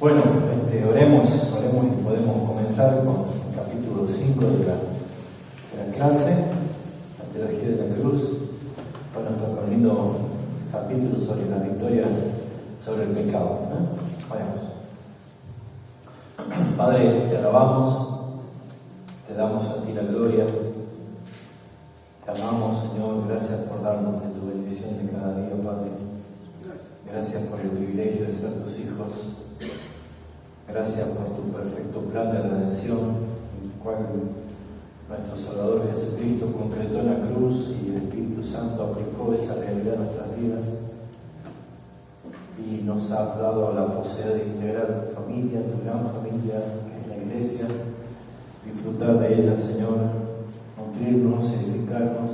Bueno, oremos y podemos comenzar con el capítulo 5 de la clase, la teología de la cruz. Bueno, está un lindo capítulo sobre la victoria sobre el pecado, ¿no? Vayamos. Padre, te alabamos, te damos a ti la gloria, te amamos, Señor, gracias por darnos de tu bendición de cada día, Padre. Gracias por el privilegio de ser tus hijos. Gracias por tu perfecto plan de redención, el cual nuestro Salvador Jesucristo concretó en la cruz y el Espíritu Santo aplicó esa realidad a nuestras vidas. Y nos has dado la posibilidad de integrar tu familia, tu gran familia, que es la Iglesia, disfrutar de ella, Señor, nutrirnos, edificarnos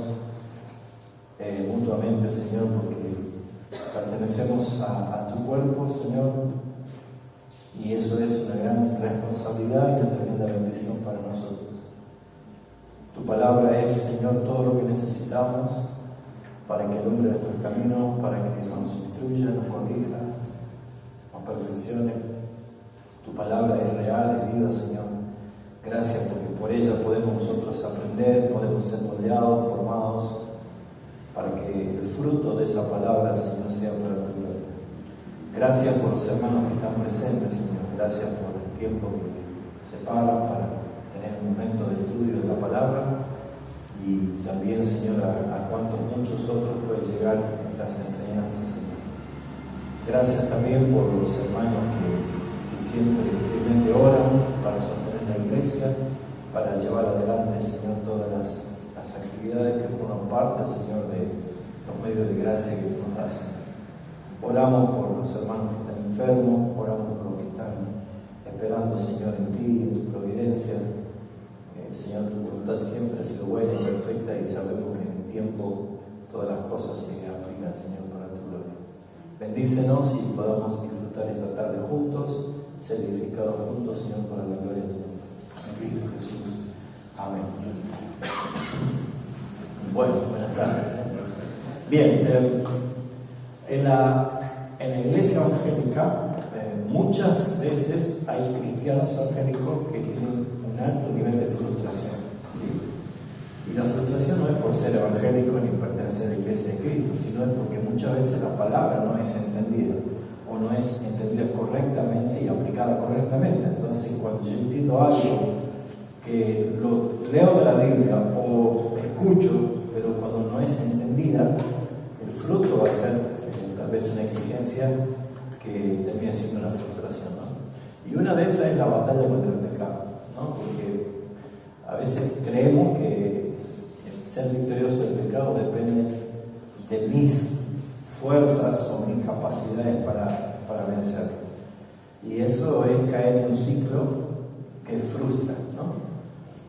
mutuamente, Señor, porque pertenecemos a tu cuerpo, Señor. Y eso es una gran responsabilidad y una tremenda bendición para nosotros. Tu palabra es, Señor, todo lo que necesitamos para que alumbre nuestros caminos, para que nos instruya, nos corrija, nos perfeccione. Tu palabra es real, es viva, Señor. Gracias porque por ella podemos nosotros aprender, podemos ser moldeados, formados, para que el fruto de esa palabra, Señor, sea para tu gloria. Gracias por los hermanos que están presentes, Señor. Gracias por el tiempo que separan para tener un momento de estudio de la palabra. Y también, Señor, a cuantos muchos otros pueden llegar estas enseñanzas, Señor. Gracias también por los hermanos que siempre firmemente oran para sostener la iglesia, para llevar adelante, Señor, todas las actividades que forman parte, Señor, de los medios de gracia que tú nos das. Oramos por los hermanos que están enfermos, oramos por los que están esperando, Señor, en ti, en tu providencia. Señor, tu voluntad siempre ha sido buena y perfecta y sabemos que en el tiempo todas las cosas se aplican, Señor, para tu gloria. Bendícenos y podamos disfrutar esta tarde juntos, ser edificados juntos, Señor, para la gloria de tu nombre. En Cristo Jesús. Amén. Bueno, buenas tardes. Bien, en la iglesia evangélica muchas veces hay cristianos evangélicos que tienen un alto nivel de frustración, ¿sí? Y la frustración no es por ser evangélico ni pertenecer a la iglesia de Cristo, sino es porque muchas veces la palabra no es entendida o no es entendida correctamente y aplicada correctamente. Entonces, cuando yo entiendo algo que lo leo de la Biblia o escucho, pero cuando no es entendida, el fruto va a ser tal vez una exigencia que termina siendo una frustración, ¿no? Y una de esas es la batalla contra el pecado, ¿no? Porque a veces creemos que ser victorioso del pecado depende de mis fuerzas o mis capacidades para vencerlo. Y eso es caer en un ciclo que frustra, ¿no?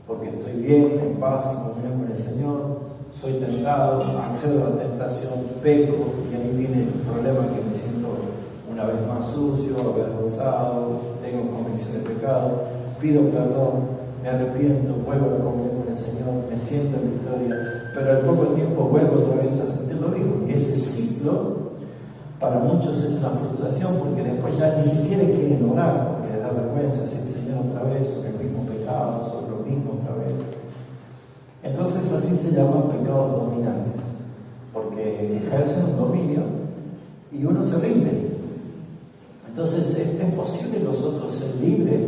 Porque estoy bien, en paz, en comunión con el Señor, soy tentado, accedo a la tentación, peco, y ahí viene el problema que me siento una vez más sucio, avergonzado, tengo convicción de pecado, pido perdón, me arrepiento, vuelvo a la comunión con el Señor, me siento en victoria, pero al poco tiempo vuelvo otra vez a sentir lo mismo. Y ese ciclo para muchos es una frustración porque después ya ni siquiera quieren orar porque les da vergüenza decir Señor otra vez sobre el mismo pecado, sobre lo mismo otra vez. Entonces así se llaman pecados dominantes, porque ejercen un dominio y uno se rinde. Entonces, ¿es posible nosotros ser libres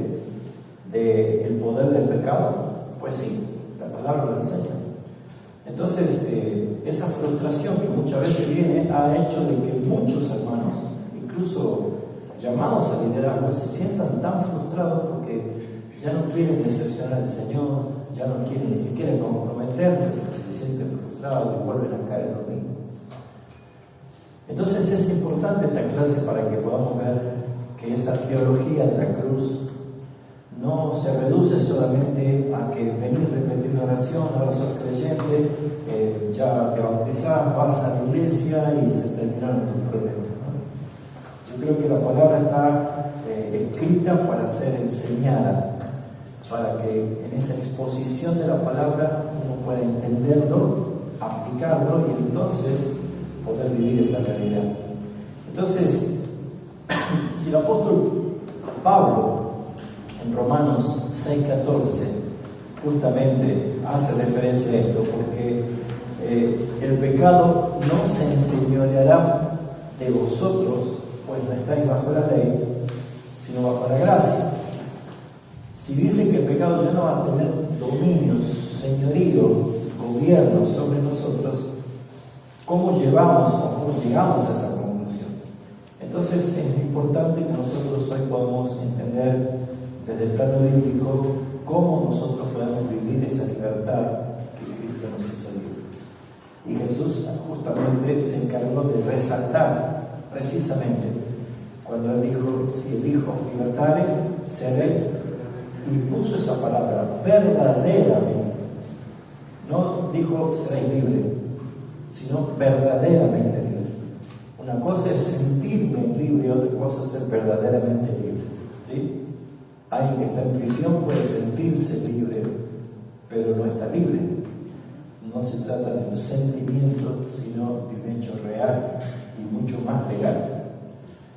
del poder del pecado? Pues sí, la palabra lo enseña. Entonces, esa frustración que muchas veces viene ha hecho de que muchos hermanos, incluso llamados a liderazgo, se sientan tan frustrados porque ya no quieren decepcionar al Señor, ya no quieren ni siquiera comprometerse porque se sienten frustrados y vuelven a caer en lo mismo. Entonces es importante esta clase para que podamos ver que esa teología de la cruz no se reduce solamente a que venís a repetir una oración, ahora sos creyente, ya te bautizás, vas a la iglesia y se terminaron tus problemas, ¿no? Yo creo que la palabra está escrita para ser enseñada, para que en esa exposición de la palabra uno pueda entenderlo, aplicarlo y entonces poder vivir esa realidad. Entonces, si el apóstol Pablo, en Romanos 6:14, justamente hace referencia a esto, porque el pecado no se enseñoreará de vosotros, pues no estáis bajo la ley, sino bajo la gracia. Si dice que el pecado ya no va a tener dominio, señorío, gobierno sobre nosotros, ¿cómo llevamos o cómo llegamos a esa conclusión? Entonces es importante que nosotros hoy podamos entender desde el plano bíblico cómo nosotros podemos vivir esa libertad que Cristo nos hizo libre. Y Jesús justamente se encargó de resaltar precisamente cuando él dijo: si el Hijo os libertare, seréis, y puso esa palabra verdaderamente. No dijo seréis libre, sino verdaderamente libre. Una cosa es sentirme libre y otra cosa es ser verdaderamente libre, ¿sí? Alguien que está en prisión puede sentirse libre, pero no está libre. No se trata de un sentimiento, sino de un hecho real y mucho más legal.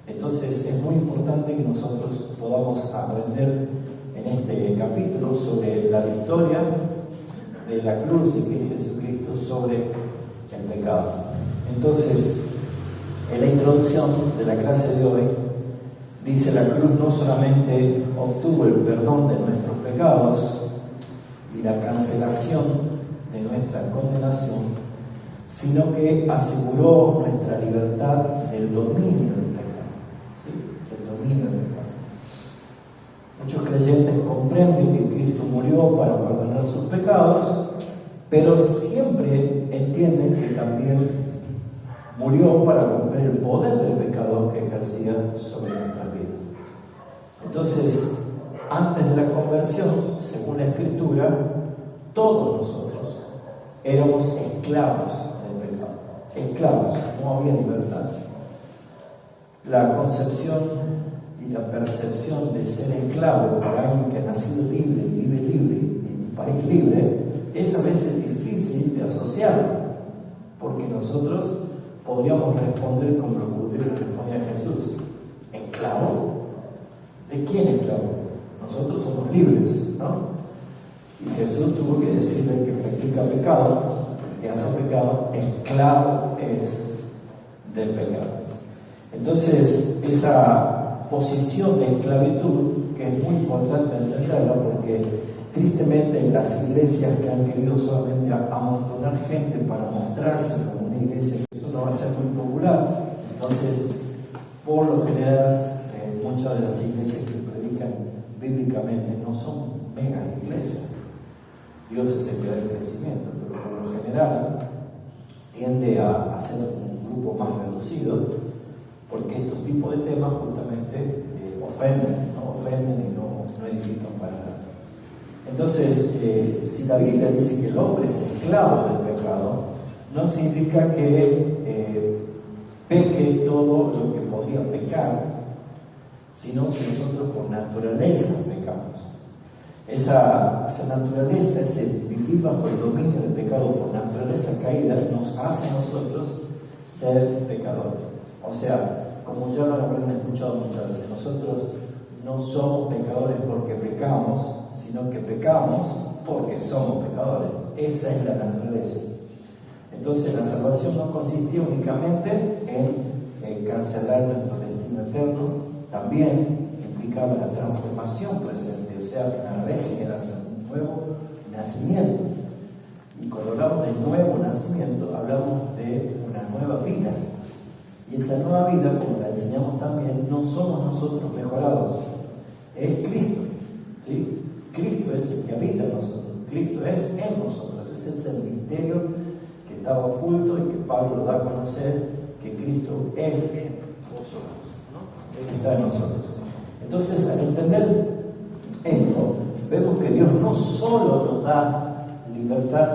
Entonces es muy importante que nosotros podamos aprender en este capítulo sobre la victoria de la cruz de Jesucristo sobre el pecado. Entonces, en la introducción de la clase de hoy, dice: la cruz no solamente obtuvo el perdón de nuestros pecados y la cancelación de nuestra condenación, sino que aseguró nuestra libertad del dominio del pecado. ¿Sí? Del dominio del pecado. Muchos creyentes comprenden que Cristo murió para perdonar sus pecados, pero siempre entienden que también murió para romper el poder del pecado que ejercía sobre nuestras vidas. Entonces, antes de la conversión, según la Escritura, todos nosotros éramos esclavos del pecado. Esclavos, no había libertad. La concepción y la percepción de ser esclavo para alguien que ha nacido libre, vive libre, en un país libre, es a veces difícil de asociar, porque nosotros podríamos responder como los judíos respondían a Jesús: ¿esclavo? ¿De quién esclavo? Nosotros somos libres, ¿no? Y Jesús tuvo que decirle que practica pecado, que hace pecado, esclavo es del pecado. Entonces, esa posición de esclavitud, que es muy importante entenderla, porque tristemente en las iglesias que han querido solamente amontonar gente para mostrarse como una iglesia, eso no va a ser muy popular. Entonces, por lo general, muchas de las iglesias que predican bíblicamente no son mega iglesias. Dios es el que da el crecimiento, pero por lo general tiende a ser un grupo más reducido, porque estos tipos de temas justamente ofenden y no edifican para nada. Entonces, si la Biblia dice que el hombre es esclavo del pecado, no significa que peque todo lo que podría pecar, sino que nosotros por naturaleza pecamos. Esa naturaleza, ese vivir bajo el dominio del pecado por naturaleza caída, nos hace a nosotros ser pecadores. O sea, como ya lo habrán escuchado muchas veces, nosotros no somos pecadores porque pecamos, sino que pecamos porque somos pecadores. Esa es la naturaleza. Entonces la salvación no consistía únicamente en cancelar nuestro destino eterno, también implicaba la transformación presente, o sea, una regeneración, un nuevo nacimiento. Y cuando hablamos de nuevo nacimiento, hablamos de una nueva vida. Y esa nueva vida, como la enseñamos también, no somos nosotros mejorados, es Cristo, ¿sí? Cristo es el que habita en nosotros, Cristo es en nosotros. Ese es el misterio que estaba oculto y que Pablo lo da a conocer, que Cristo es en vosotros, ¿no? Él está en nosotros. Entonces, al entender esto, vemos que Dios no solo nos da libertad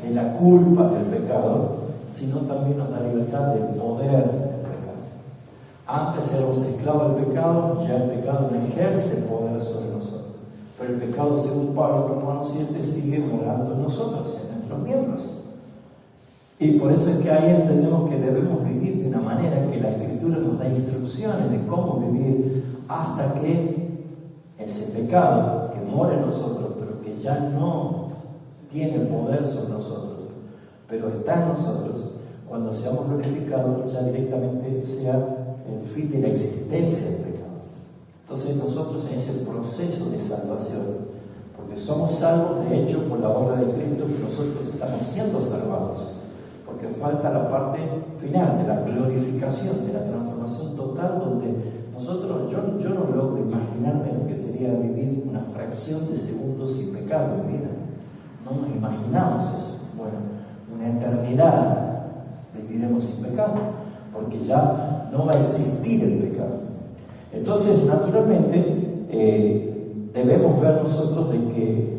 de la culpa del pecado, sino también nos da libertad del poder del pecado. Antes éramos esclavos del pecado, ya el pecado no ejerce poder sobre nosotros. Pero el pecado, según Pablo, Romanos 7, sigue morando en nosotros, en nuestros miembros. Y por eso es que ahí entendemos que debemos vivir de una manera que la Escritura nos da instrucciones de cómo vivir hasta que ese pecado que mora en nosotros, pero que ya no tiene poder sobre nosotros, pero está en nosotros, cuando seamos glorificados, ya directamente sea el fin de la existencia del pecado. Entonces nosotros en ese proceso de salvación, porque somos salvos de hecho por la obra de Cristo, que nosotros estamos siendo salvados, porque falta la parte final de la glorificación, de la transformación total, donde nosotros, yo no logro imaginarme lo que sería vivir una fracción de segundos sin pecado en mi vida. No nos imaginamos eso. Bueno, una eternidad viviremos sin pecado, porque ya no va a existir el pecado. Entonces, naturalmente, debemos ver nosotros de que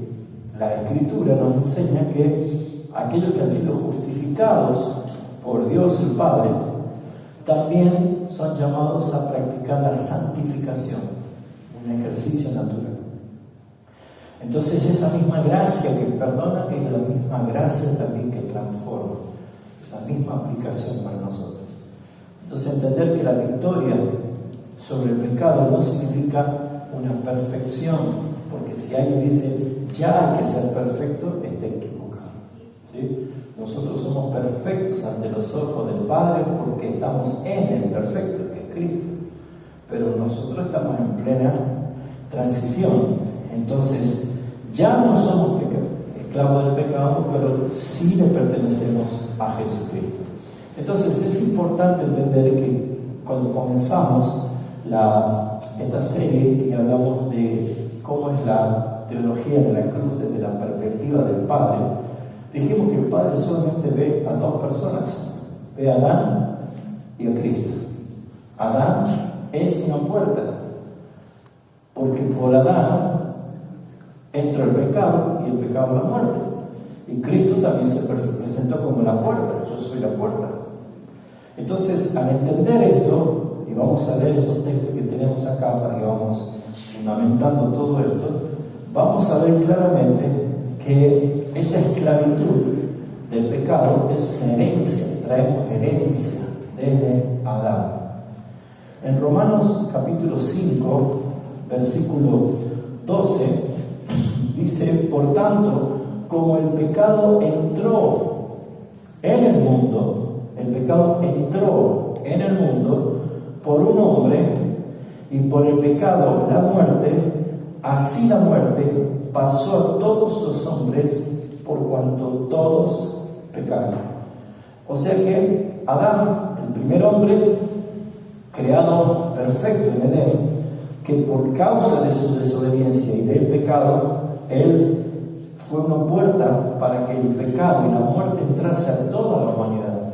la Escritura nos enseña que aquellos que han sido justificados por Dios el Padre, también son llamados a practicar la santificación, un ejercicio natural. Entonces esa misma gracia que perdona es la misma gracia también que transforma, es la misma aplicación para nosotros. Entonces entender que la victoria sobre el pecado no significa una perfección, porque si alguien dice ya hay que ser perfecto, está equivocado, ¿sí? Nosotros somos perfectos ante los ojos del Padre porque estamos en el perfecto, que es Cristo. Pero nosotros estamos en plena transición. Entonces, ya no somos esclavos del pecado, pero sí le pertenecemos a Jesucristo. Entonces, es importante entender que cuando comenzamos esta serie y hablamos de cómo es la teología de la cruz desde la perspectiva del Padre, dijimos que el Padre solamente ve a dos personas, ve a Adán y a Cristo. Adán es una puerta, porque por Adán entra el pecado y el pecado la muerte. Y Cristo también se presentó como la puerta, yo soy la puerta. Entonces, al entender esto, y vamos a leer esos textos que tenemos acá para que vamos fundamentando todo esto, vamos a ver claramente que esa esclavitud del pecado es una herencia, traemos herencia desde Adán. En Romanos capítulo 5, versículo 12, dice: por tanto, como el pecado entró en el mundo, el pecado entró en el mundo por un hombre, y por el pecado la muerte, así la muerte pasó a todos los hombres por cuanto todos pecaron. O sea que Adán, el primer hombre creado perfecto en Edén, que por causa de su desobediencia y del pecado, él fue una puerta para que el pecado y la muerte entrase a toda la humanidad.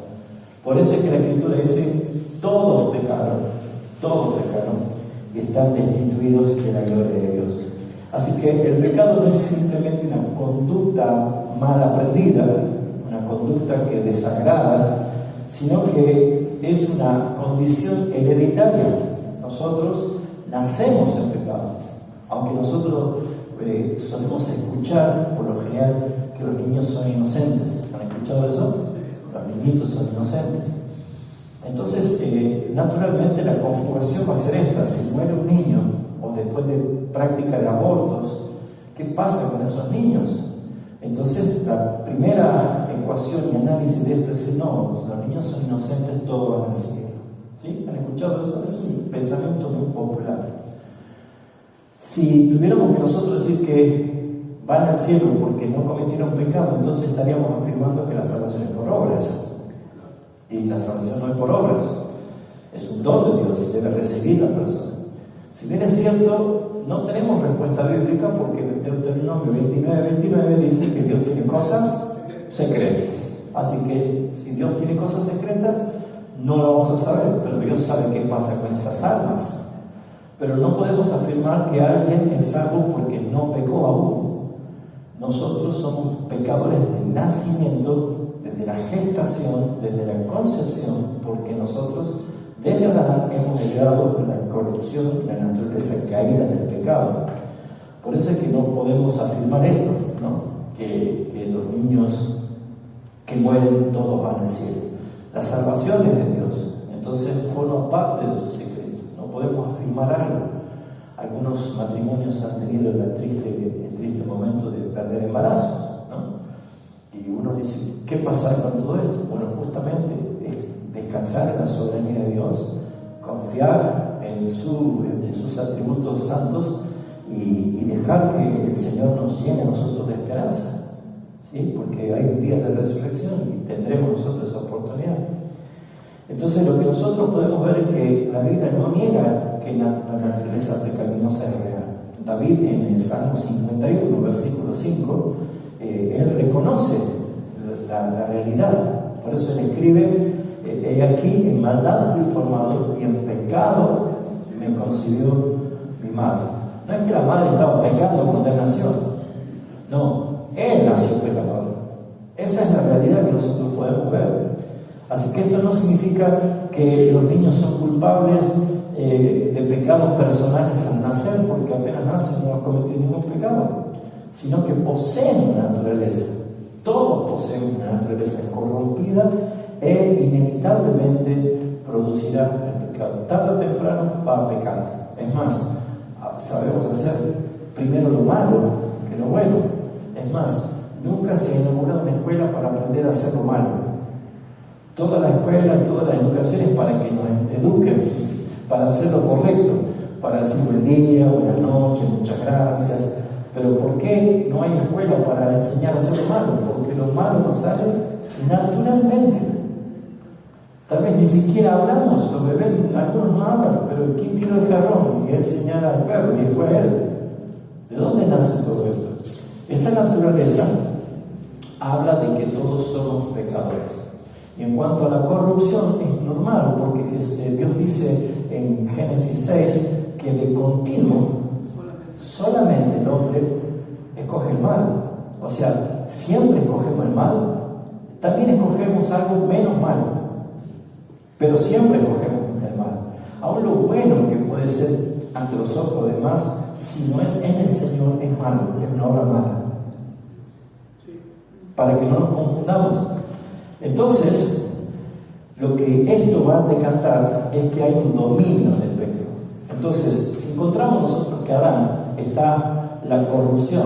Por eso es que la Escritura dice: todos pecaron y están destituidos de la gloria de Dios. Así que el pecado no es simplemente una conducta mal aprendida, una conducta que desagrada, sino que es una condición hereditaria. Nosotros nacemos en pecado, aunque nosotros solemos escuchar por lo general que los niños son inocentes. ¿Han escuchado eso? Los niñitos son inocentes. Entonces, naturalmente la conjugación va a ser esta: si muere un niño o después de práctica de abortos, ¿qué pasa con esos niños? Entonces, la primera ecuación y análisis de esto es: no, los niños son inocentes, todos van al cielo. ¿Sí? ¿Han escuchado eso? Es un pensamiento muy popular. Si tuviéramos que nosotros decir que van al cielo porque no cometieron pecado, entonces estaríamos afirmando que la salvación es por obras. Y la salvación no es por obras, es un don de Dios y debe recibir la persona. Si bien es cierto, no tenemos respuesta bíblica, porque Deuteronomio 29 dice que Dios tiene cosas secretas. Así que si Dios tiene cosas secretas, no lo vamos a saber, pero Dios sabe qué pasa con esas almas. Pero no podemos afirmar que alguien es salvo porque no pecó aún. Nosotros somos pecadores de nacimiento, desde la gestación, desde la concepción, porque nosotros desde Adán hemos heredado la corrupción y la naturaleza caída del pecado. Por eso es que no podemos afirmar esto, ¿no? Que los niños que mueren todos van al cielo. La salvación es de Dios, entonces forma parte de su secreto. No podemos afirmar algo. algunos matrimonios han tenido el triste momento de perder embarazos, ¿no? Y uno dice, ¿qué pasará con todo esto? Bueno, justamente es descansar en la soberanía de Dios, confiar en sus atributos santos y dejar que el Señor nos llene a nosotros de esperanza, ¿sí? Porque hay un día de resurrección y tendremos nosotros esa oportunidad. Entonces lo que nosotros podemos ver es que la Biblia no niega que la naturaleza pecaminosa es real. David en el Salmo 51, versículo 5, él reconoce la realidad. Por eso él escribe, he aquí, en maldad fui formado y en pecado me concibió mi madre. No es que la madre estaba pecando en condenación, no, él nació pecador. Esa es la realidad que nosotros podemos ver. Así que esto no significa que los niños son culpables de pecados personales al nacer, porque apenas nacen no han cometido ningún pecado, sino que poseen una naturaleza. Todos poseen una naturaleza corrompida e inevitablemente producirá el pecado. Tarde o temprano va a pecar. Es más, sabemos hacer primero lo malo que lo bueno. Es más, nunca se inaugura una escuela para aprender a hacer lo malo. Toda la escuela y toda la educación es para que nos eduquen, para hacer lo correcto, para decir buen día, buenas noches, muchas gracias. Pero ¿por qué no hay escuela para enseñar a hacer lo malo? Porque lo malo nos sale naturalmente. Tal vez ni siquiera hablamos, los bebés, algunos no hablan, pero ¿quién tiró el jarrón? Y él señala al perro y fue a él. ¿De dónde nace todo esto? Esa naturaleza habla de que todos somos pecadores. Y en cuanto a la corrupción, es normal, porque Dios dice en Génesis 6 que de continuo solamente el hombre escoge el mal. O sea, siempre escogemos el mal, también escogemos algo menos malo, pero siempre escogemos el mal. Aún lo bueno que puede ser ante los ojos de demás, si no es en el Señor, es malo, es una obra mala. Para que no nos confundamos. Entonces, lo que esto va a decantar es que hay un dominio del pecado. Entonces, si encontramos nosotros que Adán está la corrupción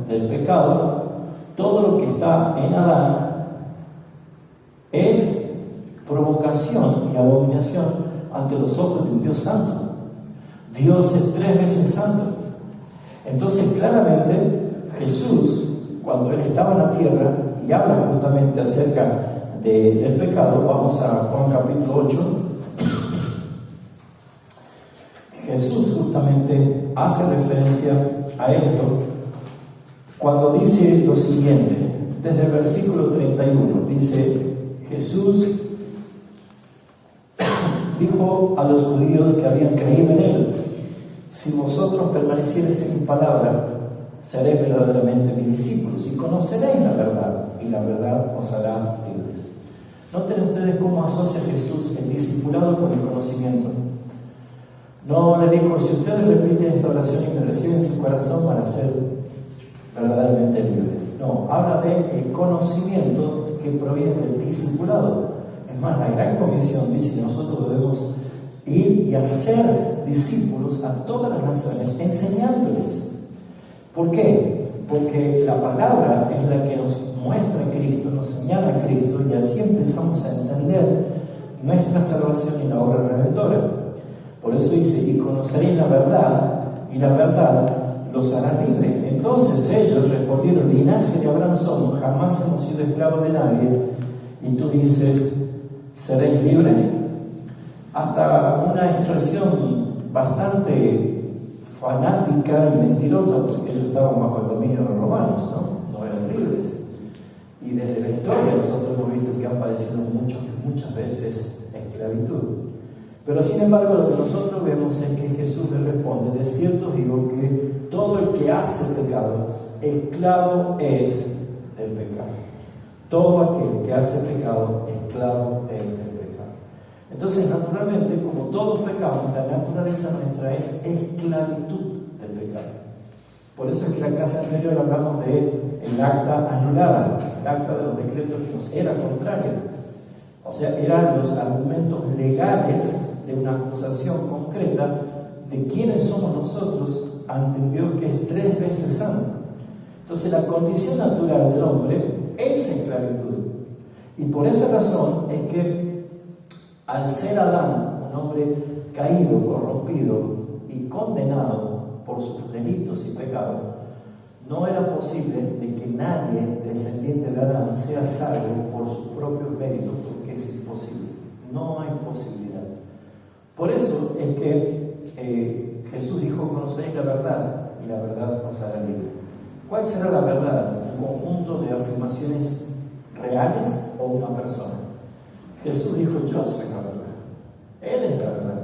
del pecado, todo lo que está en Adán es provocación y abominación ante los ojos de un Dios santo. Dios es 3 veces santo. Entonces, claramente, Jesús, cuando Él estaba en la tierra y habla justamente acerca del pecado, vamos a Juan capítulo 8. Jesús justamente hace referencia a esto cuando dice lo siguiente, desde el versículo 31, dice: Jesús dijo a los judíos que habían creído en Él: si vosotros permaneciereis en mi palabra, seréis verdaderamente mis discípulos y conoceréis la verdad, y la verdad os hará libres. Noten ustedes cómo asocia Jesús el discipulado con el conocimiento. No le dijo: si ustedes repiten esta oración y me reciben en su corazón, van a ser verdaderamente libres. No, habla del conocimiento que proviene del discipulado. Es más, la gran comisión dice que nosotros debemos ir y hacer discípulos a todas las naciones, enseñándoles. ¿Por qué? Porque la palabra es la que nos muestra a Cristo, nos señala a Cristo, y así empezamos a entender nuestra salvación y la obra redentora. Por eso dice: y conoceréis la verdad, y la verdad los hará libres. Entonces ellos respondieron: linaje de Abraham somos, jamás hemos sido esclavos de nadie, y tú dices: seréis libres. Hasta una expresión bastante fanática y mentirosa, porque ellos estaban bajo el dominio de los romanos, no eran libres. Y desde la historia nosotros hemos visto que han padecido muchas veces esclavitud. Pero sin embargo, lo que nosotros vemos es que Jesús le responde: de cierto digo que todo el que hace pecado, esclavo es del pecado. Todo aquel que hace pecado, esclavo es del pecado. Entonces, naturalmente, como todos pecamos, la naturaleza nuestra es esclavitud del pecado. Por eso es que la clase anterior hablamos del acta anulada, el acta de los decretos que nos era contrario. O sea, eran los argumentos legales de una acusación concreta de quiénes somos nosotros ante un Dios que es 3 veces santo. Entonces la condición natural del hombre es esclavitud. Y por esa razón es que al ser Adán un hombre caído, corrompido y condenado por sus delitos y pecados, no era posible de que nadie descendiente de Adán sea salvo por sus propios méritos, porque es imposible. No hay posibilidad. Por eso es que Jesús dijo: conoceréis la verdad y la verdad os hará libre. ¿Cuál será la verdad? ¿Un conjunto de afirmaciones reales o una persona? Jesús dijo: yo soy la verdad. Él es la verdad.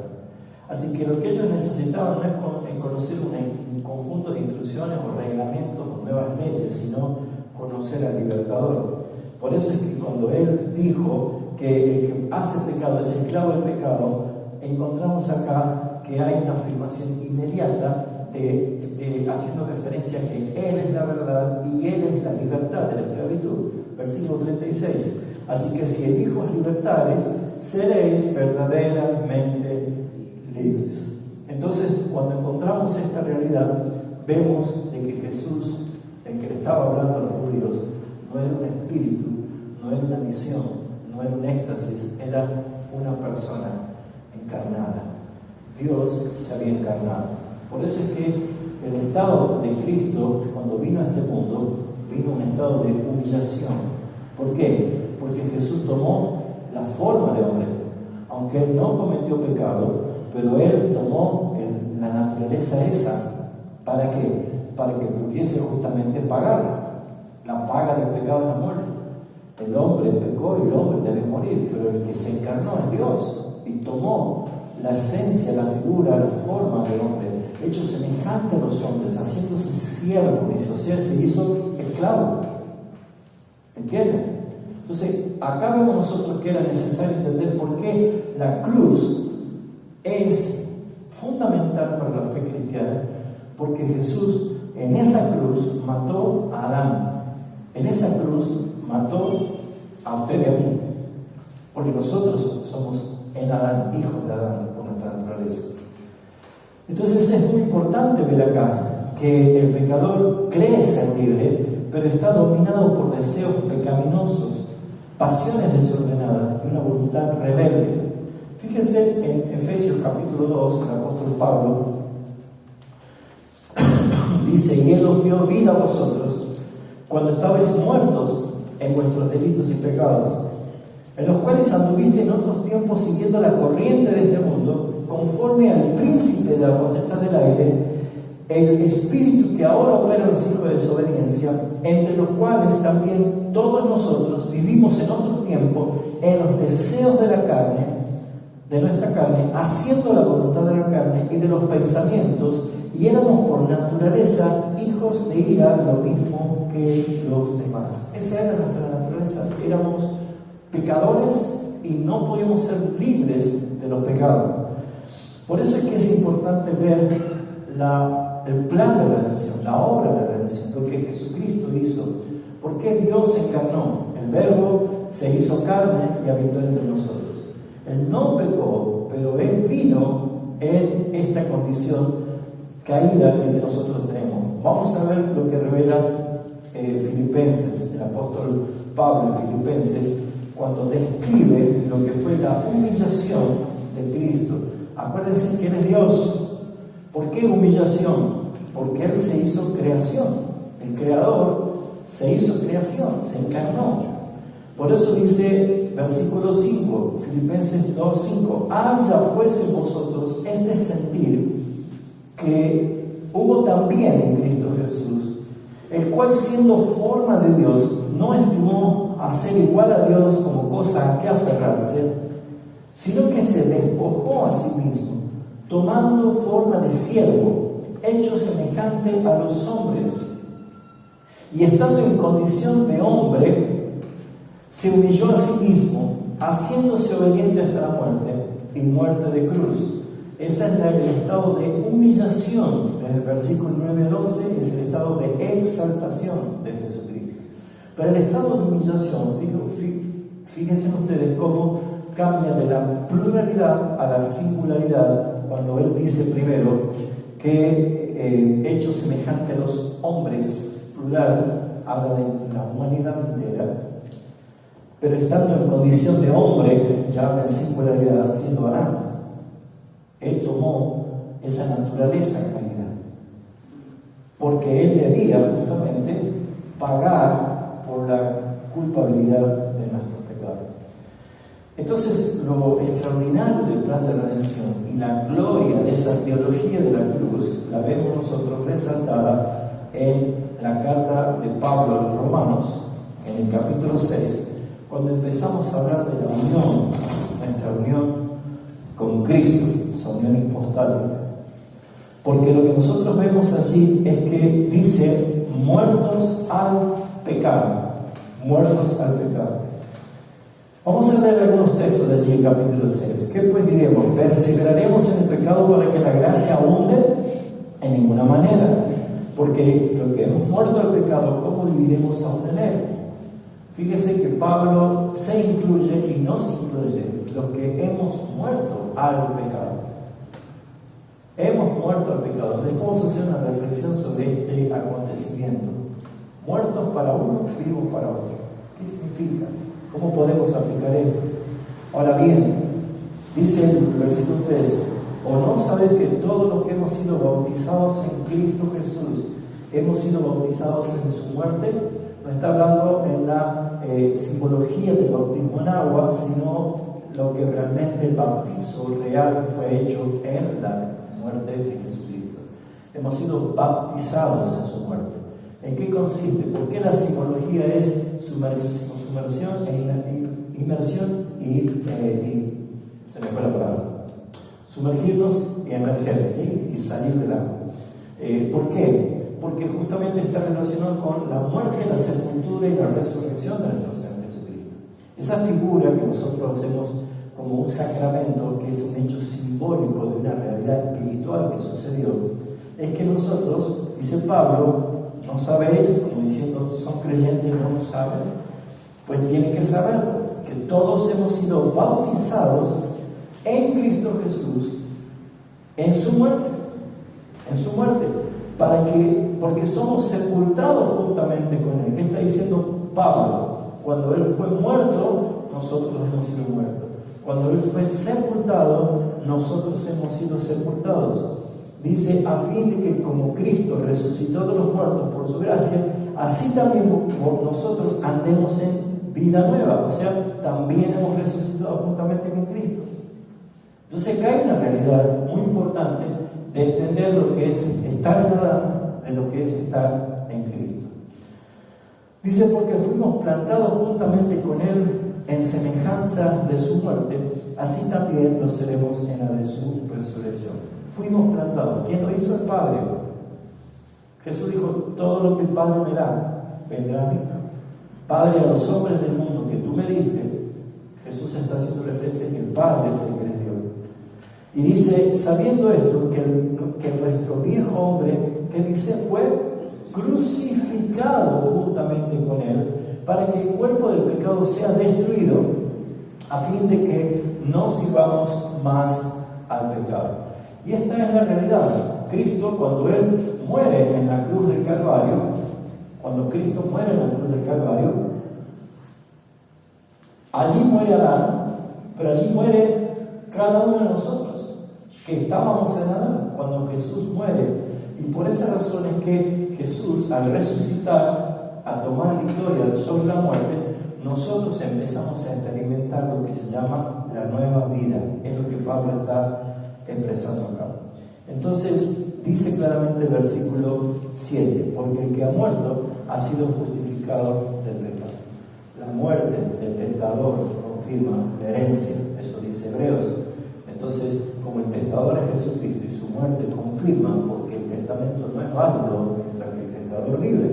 Así que lo que ellos necesitaban no es conocer un conjunto de instrucciones o reglamentos o nuevas leyes, sino conocer al libertador. Por eso es que cuando Él dijo que el que hace pecado es esclavo del pecado, encontramos acá que hay una afirmación inmediata haciendo referencia a que Él es la verdad y Él es la libertad de la esclavitud. Versículo 36. Así que si el Hijo os libertares, seréis verdaderamente libres. Entonces, cuando encontramos esta realidad, vemos de que Jesús, el que le estaba hablando a los judíos, no era un espíritu, no era una visión, no era un éxtasis, era una persona encarnada. Dios se había encarnado. Por eso es que el estado de Cristo, cuando vino a este mundo, vino un estado de humillación. ¿Por qué? Porque Jesús tomó la forma de hombre. Aunque Él no cometió pecado, pero Él tomó la naturaleza esa. ¿Para qué? Para que pudiese justamente pagar. La paga del pecado es la muerte. El hombre pecó y el hombre debe morir, pero el que se encarnó es Dios y tomó la esencia, la figura, la forma del hombre, hecho semejante a los hombres, haciéndose siervo, dice, o sea, se hizo esclavo. ¿Entienden? Entonces, acá vemos nosotros que era necesario entender por qué la cruz es fundamental para la fe cristiana, porque Jesús en esa cruz mató a Adán, en esa cruz mató a usted y a mí, porque nosotros somos en Adán, hijos de Adán por nuestra naturaleza. Entonces es muy importante ver acá que el pecador cree ser libre, pero está dominado por deseos pecaminosos, pasiones desordenadas y una voluntad rebelde. Fíjense en Efesios capítulo 2, el apóstol Pablo dice: y Él os dio vida a vosotros cuando estabais muertos en vuestros delitos y pecados, en los cuales anduviste en otros tiempos siguiendo la corriente de este mundo, conforme al príncipe de la potestad del aire, el espíritu que ahora opera en los hijos de desobediencia, entre los cuales también todos nosotros vivimos en otro tiempo en los deseos de la carne, de nuestra carne, haciendo la voluntad de la carne y de los pensamientos, y éramos por naturaleza hijos de ira, lo mismo que los demás. Esa era nuestra naturaleza, éramos pecadores y no podíamos ser libres de los pecados. Por eso es que es importante ver el plan de redención, la obra de redención, lo que Jesucristo hizo. ¿Por qué Dios se encarnó? El Verbo se hizo carne y habitó entre nosotros. Él no pecó, pero Él vino en esta condición caída que nosotros tenemos. Vamos a ver lo que revela Filipenses, el apóstol Pablo en Filipenses, cuando describe lo que fue la humillación de Cristo. Acuérdense que Él es Dios. ¿Por qué humillación? Porque Él se hizo creación. El Creador se hizo creación, se encarnó. Por eso dice, versículo 5, Filipenses 2:5, haya pues en vosotros este sentir que hubo también en Cristo Jesús, el cual siendo forma de Dios, no estimó a ser igual a Dios como cosa a que aferrarse, sino que se despojó a sí mismo, tomando forma de siervo, hecho semejante a los hombres, y estando en condición de hombre, se humilló a sí mismo, haciéndose obediente hasta la muerte, y muerte de cruz. Ese es el estado de humillación, desde el versículo 9 al 11, es el estado de exaltación de Jesucristo. Pero el estado de humillación, fíjense ustedes cómo cambia de la pluralidad a la singularidad cuando él dice primero que hecho semejante a los hombres, plural, habla de la humanidad entera, pero estando en condición de hombre, ya habla en singularidad, siendo Adán. Él tomó esa naturaleza caída, porque él debía justamente pagar por la culpabilidad de nuestros pecados. Entonces, lo extraordinario del plan de redención y la gloria de esa teología de la cruz la vemos nosotros resaltada en la carta de Pablo a los Romanos, en el capítulo 6, cuando empezamos a hablar de la unión, nuestra unión con Cristo, esa unión hipostática. Porque lo que nosotros vemos allí es que dice muertos al pecado, muertos al pecado. Vamos a leer algunos textos de allí en capítulo 6. ¿Qué pues diremos? ¿Perseveraremos en el pecado para que la gracia abunde? En ninguna manera. Porque lo que hemos muerto al pecado, ¿cómo viviremos aún en él? Fíjese que Pablo se incluye y nos incluye los que hemos muerto al pecado. Hemos muerto al pecado. Les vamos a hacer una reflexión sobre este acontecimiento. Muertos para uno, vivos para otro. ¿Qué significa? ¿Cómo podemos aplicar esto? Ahora bien, dice el versículo 3, ¿o no sabéis que todos los que hemos sido bautizados en Cristo Jesús, hemos sido bautizados en su muerte? No está hablando en la simbología del bautismo en agua, sino lo que realmente el bautizo real fue hecho en la muerte de Jesucristo. Hemos sido bautizados en su muerte. ¿En qué consiste? ¿Por qué la simbología es sumersión e inmersión y se me fue la palabra? Sumergirnos y emerger, ¿sí? Y salir del agua. ¿Por qué? Porque justamente está relacionado con la muerte, la sepultura y la resurrección de nuestro Señor Jesucristo. Esa figura que nosotros hacemos como un sacramento, que es un hecho simbólico de una realidad espiritual que sucedió, es que nosotros, dice Pablo, no sabéis, como diciendo, son creyentes y no lo saben, pues tienen que saberlo, que todos hemos sido bautizados en Cristo Jesús, en su muerte, porque somos sepultados juntamente con Él. ¿Qué está diciendo Pablo? Cuando Él fue muerto, nosotros hemos sido muertos. Cuando Él fue sepultado, nosotros hemos sido sepultados. Dice, a fin de que como Cristo resucitó de los muertos por su gracia, así también nosotros andemos en vida nueva. O sea, también hemos resucitado juntamente con Cristo. Entonces acá hay una realidad muy importante de entender lo que es estar en Adán, de lo que es estar en Cristo. Dice, porque fuimos plantados juntamente con Él en semejanza de su muerte, así también lo seremos en la de su resurrección. Fuimos plantados. ¿Quién lo hizo? El Padre. Jesús dijo, todo lo que el Padre me da, vendrá a mí. Padre, a los hombres del mundo que tú me diste, Jesús está haciendo referencia a que el Padre es el que les dio. Y dice, sabiendo esto, que nuestro viejo hombre, que dice, fue crucificado juntamente con Él, para que el cuerpo del pecado sea destruido, a fin de que no sirvamos más al pecado. Y esta es la realidad. Cristo, cuando Él muere en la cruz del Calvario, allí muere Adán, pero allí muere cada uno de nosotros, que estábamos en Adán cuando Jesús muere. Y por esa razón es que Jesús, al resucitar, a tomar victoria sobre la muerte, nosotros empezamos a experimentar lo que se llama la nueva vida. Es lo que Pablo está expresando acá. Entonces, dice claramente el versículo 7, porque el que ha muerto ha sido justificado del pecado. La muerte del testador confirma la herencia, eso dice Hebreos. Entonces, como el testador es Jesucristo y su muerte confirma, porque el testamento no es válido mientras que el testador vive,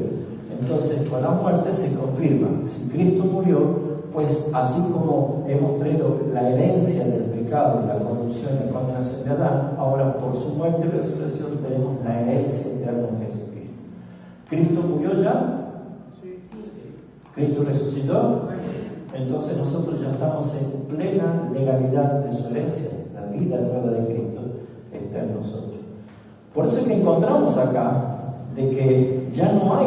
entonces con la muerte se confirma. Si Cristo murió, pues así como hemos traído la herencia del pecado, la corrupción y la condenación de Adán, ahora por su muerte y resurrección tenemos la herencia eterna en Jesucristo. ¿Cristo murió ya? ¿Cristo resucitó? Entonces nosotros ya estamos en plena legalidad de su herencia. La vida nueva de Cristo Por eso es que encontramos acá de que ya no hay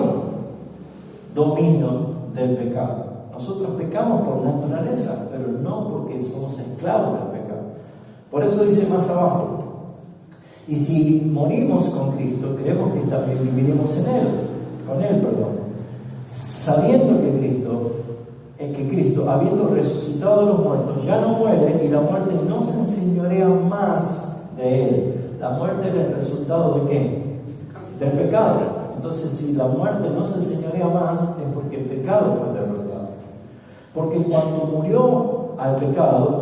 dominio del pecado. Nosotros pecamos por naturaleza, pero no porque somos esclavos del pecado. Por eso dice más abajo, y si morimos con Cristo, creemos que también viviremos con Él, sabiendo que Cristo, habiendo resucitado a los muertos, ya no muere y la muerte no se enseñorea más de Él. La muerte era el resultado ¿de qué? Del pecado. Entonces, si la muerte no se enseñorea más, es porque el pecado fue derrotado. Porque cuando murió al pecado,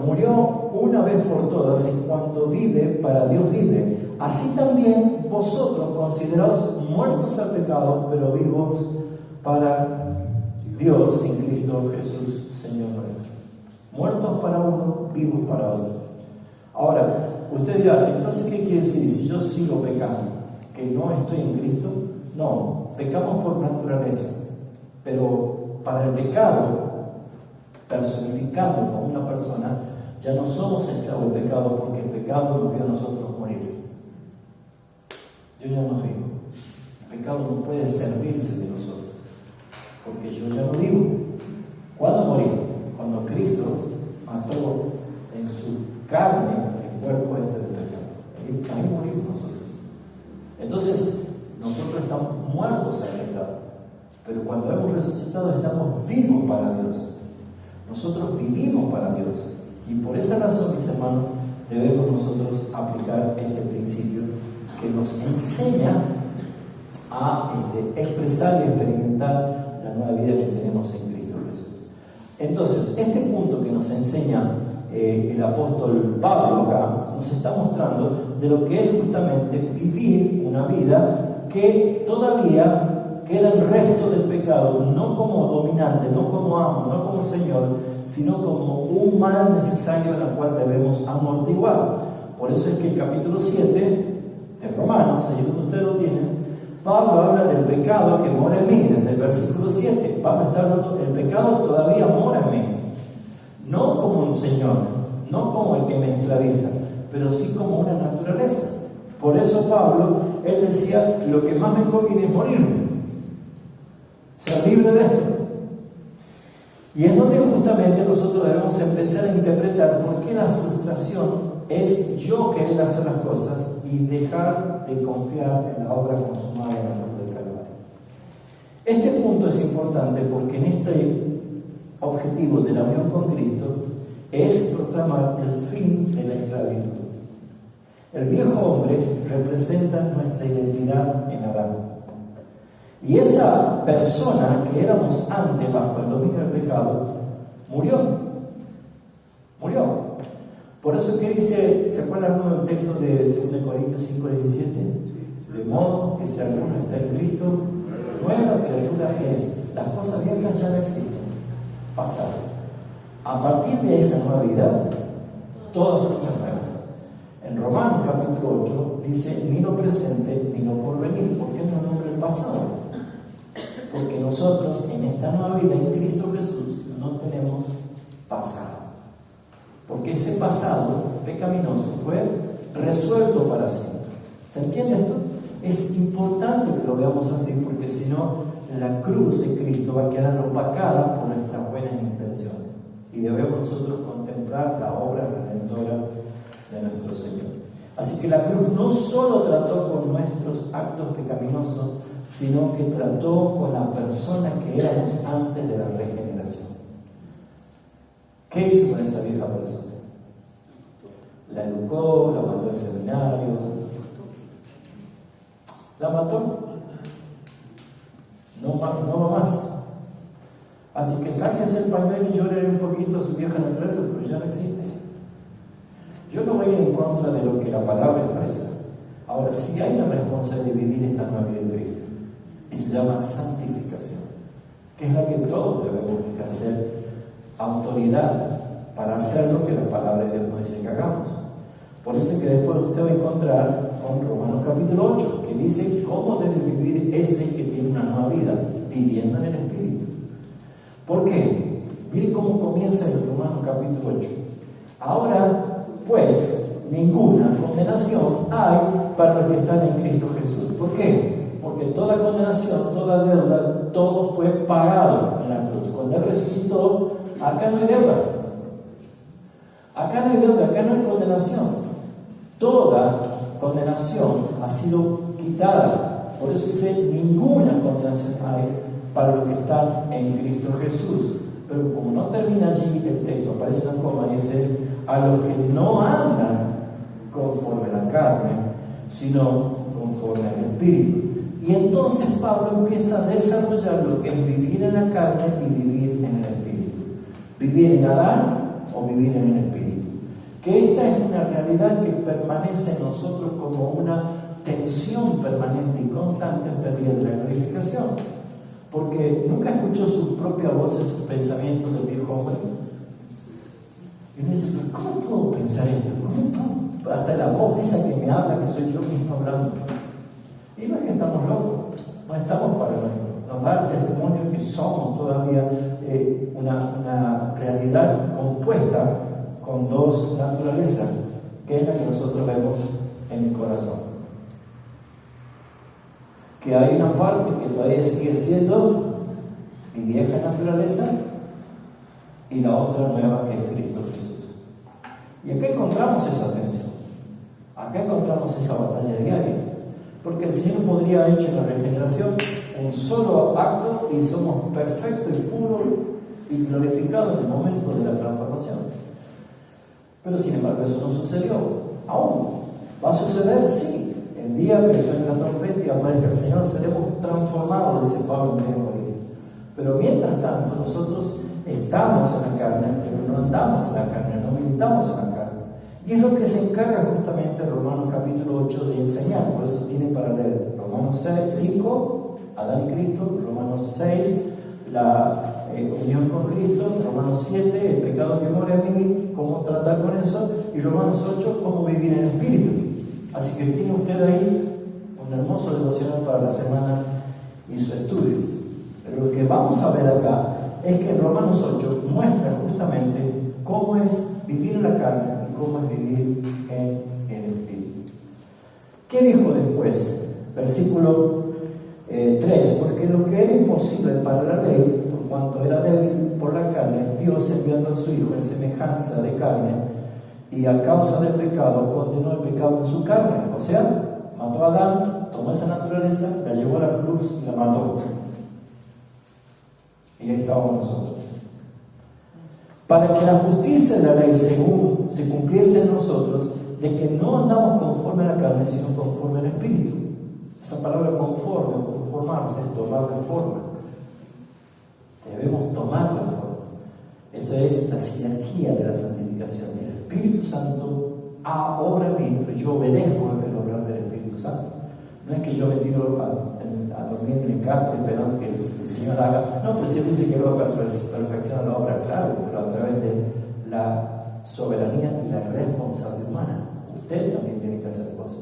murió una vez por todas, y cuando vive, para Dios vive. Así también vosotros, considerados muertos al pecado, pero vivos para Dios en Cristo Jesús, Señor nuestro. Muertos para uno, vivos para otro. Ahora, usted dirá, entonces, ¿qué quiere decir? Si yo sigo pecando, ¿que no estoy en Cristo? No, pecamos por naturaleza. Pero para el pecado, personificando como una persona, ya no somos esclavos del pecado, porque el pecado nos vio a nosotros morir. Yo ya no vivo. El pecado no puede servirse de nosotros, porque yo ya no vivo. ¿Cuándo morí? Cuando Cristo mató en su carne el cuerpo del pecado. Ahí morimos nosotros. Entonces, nosotros estamos muertos al pecado, pero cuando hemos resucitado estamos vivos para Dios. Nosotros vivimos para Dios, y por esa razón, mis hermanos, debemos nosotros aplicar este principio que nos enseña a expresar y experimentar la nueva vida que tenemos en Cristo Jesús. Entonces, este punto que nos enseña el apóstol Pablo acá, nos está mostrando de lo que es justamente vivir una vida que todavía queda el resto del pecado, no como dominante, no como amo, no como Señor, sino como un mal necesario en el cual debemos amortiguar. Por eso es que el capítulo 7 de Romanos, ahí donde ustedes lo tienen, Pablo habla del pecado que mora en mí, desde el versículo 7. Pablo está hablando, el pecado todavía mora en mí, no como un Señor, no como el que me esclaviza, pero sí como una naturaleza. Por eso Pablo, él decía, lo que más me conviene es morirme, ser libre de esto. Y es donde justamente nosotros debemos empezar a interpretar por qué la frustración es yo querer hacer las cosas y dejar de confiar en la obra consumada en la cruz del Calvario. Este punto es importante porque en este objetivo de la unión con Cristo es proclamar el fin de la esclavitud. El viejo hombre representa nuestra identidad en Adán. Y esa persona que éramos antes bajo el dominio del pecado, murió. Por eso que dice, ¿se acuerdan uno del texto de 2 Corintios 5:17? De modo que si alguno está en Cristo, nueva criatura es. Las cosas viejas ya no existen, pasaron. A partir de esa nueva vida, todas son hechas nuevas. En Romanos capítulo 8 dice, ni lo presente ni lo porvenir. ¿Por qué no nombra el pasado? Porque nosotros en esta nueva vida en Cristo Jesús no tenemos pasado. Porque ese pasado pecaminoso fue resuelto para siempre. ¿Se entiende esto? Es importante que lo veamos así, porque si no, la cruz de Cristo va a quedar opacada por nuestras buenas intenciones. Y debemos nosotros contemplar la obra redentora de nuestro Señor. Así que la cruz no solo trató con nuestros actos pecaminosos, sino que trató con la persona que éramos antes de la regeneración. ¿Qué hizo con esa vieja persona? La educó, la mandó al seminario, la mató. No va más. Así que sáquense el pañuelo y lloren un poquito a su vieja naturaleza, pero ya no existe. Yo no voy a ir en contra de lo que la palabra expresa. Ahora, sí hay una responsabilidad de vivir esta nueva vida en Cristo, y se llama santificación, que es la que todos debemos ejercer autoridad para hacer lo que la palabra de Dios nos dice que hagamos. Por eso es que después usted va a encontrar con Romanos capítulo 8, que dice cómo debe vivir ese que tiene una nueva vida, viviendo en el Espíritu. ¿Por qué? Miren cómo comienza el Romanos capítulo 8. Ahora, pues, ninguna condenación hay para los que están en Cristo Jesús. ¿Por qué? Porque toda condenación, toda deuda, todo fue pagado en la cruz. Cuando Él resucitó, acá no hay deuda. Acá no hay deuda, acá no hay condenación. Toda condenación ha sido quitada. Por eso dice, ninguna condenación hay para los que están en Cristo Jesús. Pero como no termina allí el texto, aparece una coma y dice, a los que no andan conforme a la carne, sino conforme al Espíritu. Y entonces Pablo empieza a desarrollar lo que es vivir en la carne y vivir en el Espíritu. Vivir en Adán o vivir en el Espíritu. Que esta es una realidad que permanece en nosotros como una tensión permanente y constante hasta el día de la glorificación. Porque nunca escuchó sus propias voces, sus pensamientos del viejo hombre. Y uno dice, pero ¿cómo puedo pensar esto? ¿Cómo puedo? Hasta la voz esa que me habla, que soy yo mismo hablando. Y no es que estamos locos, no estamos paranoicos. Nos da el testimonio que somos todavía una realidad compuesta con dos naturalezas, que es la que nosotros vemos en el corazón. Que hay una parte que todavía sigue siendo mi vieja naturaleza y la otra nueva que es Cristo Jesús. Y acá encontramos esa tensión, acá encontramos esa batalla diaria, porque el Señor podría haber hecho en la regeneración un solo acto y somos perfectos y puros y glorificados en el momento de la transformación. Pero sin embargo eso no sucedió aún. ¿Va a suceder? Sí. El día que suene la trompeta y aparezca el Señor, seremos transformados, dice Pablo en medio de. Pero mientras tanto, nosotros estamos en la carne, pero no andamos en la carne, no militamos en la carne. Y es lo que se encarga justamente Romanos capítulo 8 de enseñar. Por eso tiene para leer Romanos 5, Adán y Cristo, Romanos 6, la unión con Cristo, Romanos 7, el pecado que mora en mí, cómo tratar con eso, y Romanos 8, cómo vivir en el Espíritu. Así que tiene usted ahí un hermoso devocional para la semana y su estudio. Pero lo que vamos a ver acá es que en Romanos 8 muestra justamente cómo es vivir en la carne y cómo es vivir en el Espíritu. ¿Qué dijo después? Versículo 3. Porque lo que era imposible para la ley, por cuanto era débil por la carne, Dios enviando a su Hijo en semejanza de carne, y a causa del pecado condenó el pecado en su carne. O sea, mató a Adán, tomó esa naturaleza, la llevó a la cruz y la mató. Y ahí estábamos nosotros. Para que la justicia de la ley según se cumpliese en nosotros, de que no andamos conforme a la carne, sino conforme al Espíritu. Esa palabra conforme o conformarse es tomar la forma. Debemos tomar la forma. Esa es la sinergia de la santificación. El Espíritu Santo obra en mí, pero yo obedezco el obrar del Espíritu Santo. No es que yo me tiro a dormir en el catre esperando que el Señor haga. No, pues Él dice que Él va a perfeccionar la obra, claro, pero a través de la soberanía y la responsabilidad humana. Usted también tiene que hacer cosas.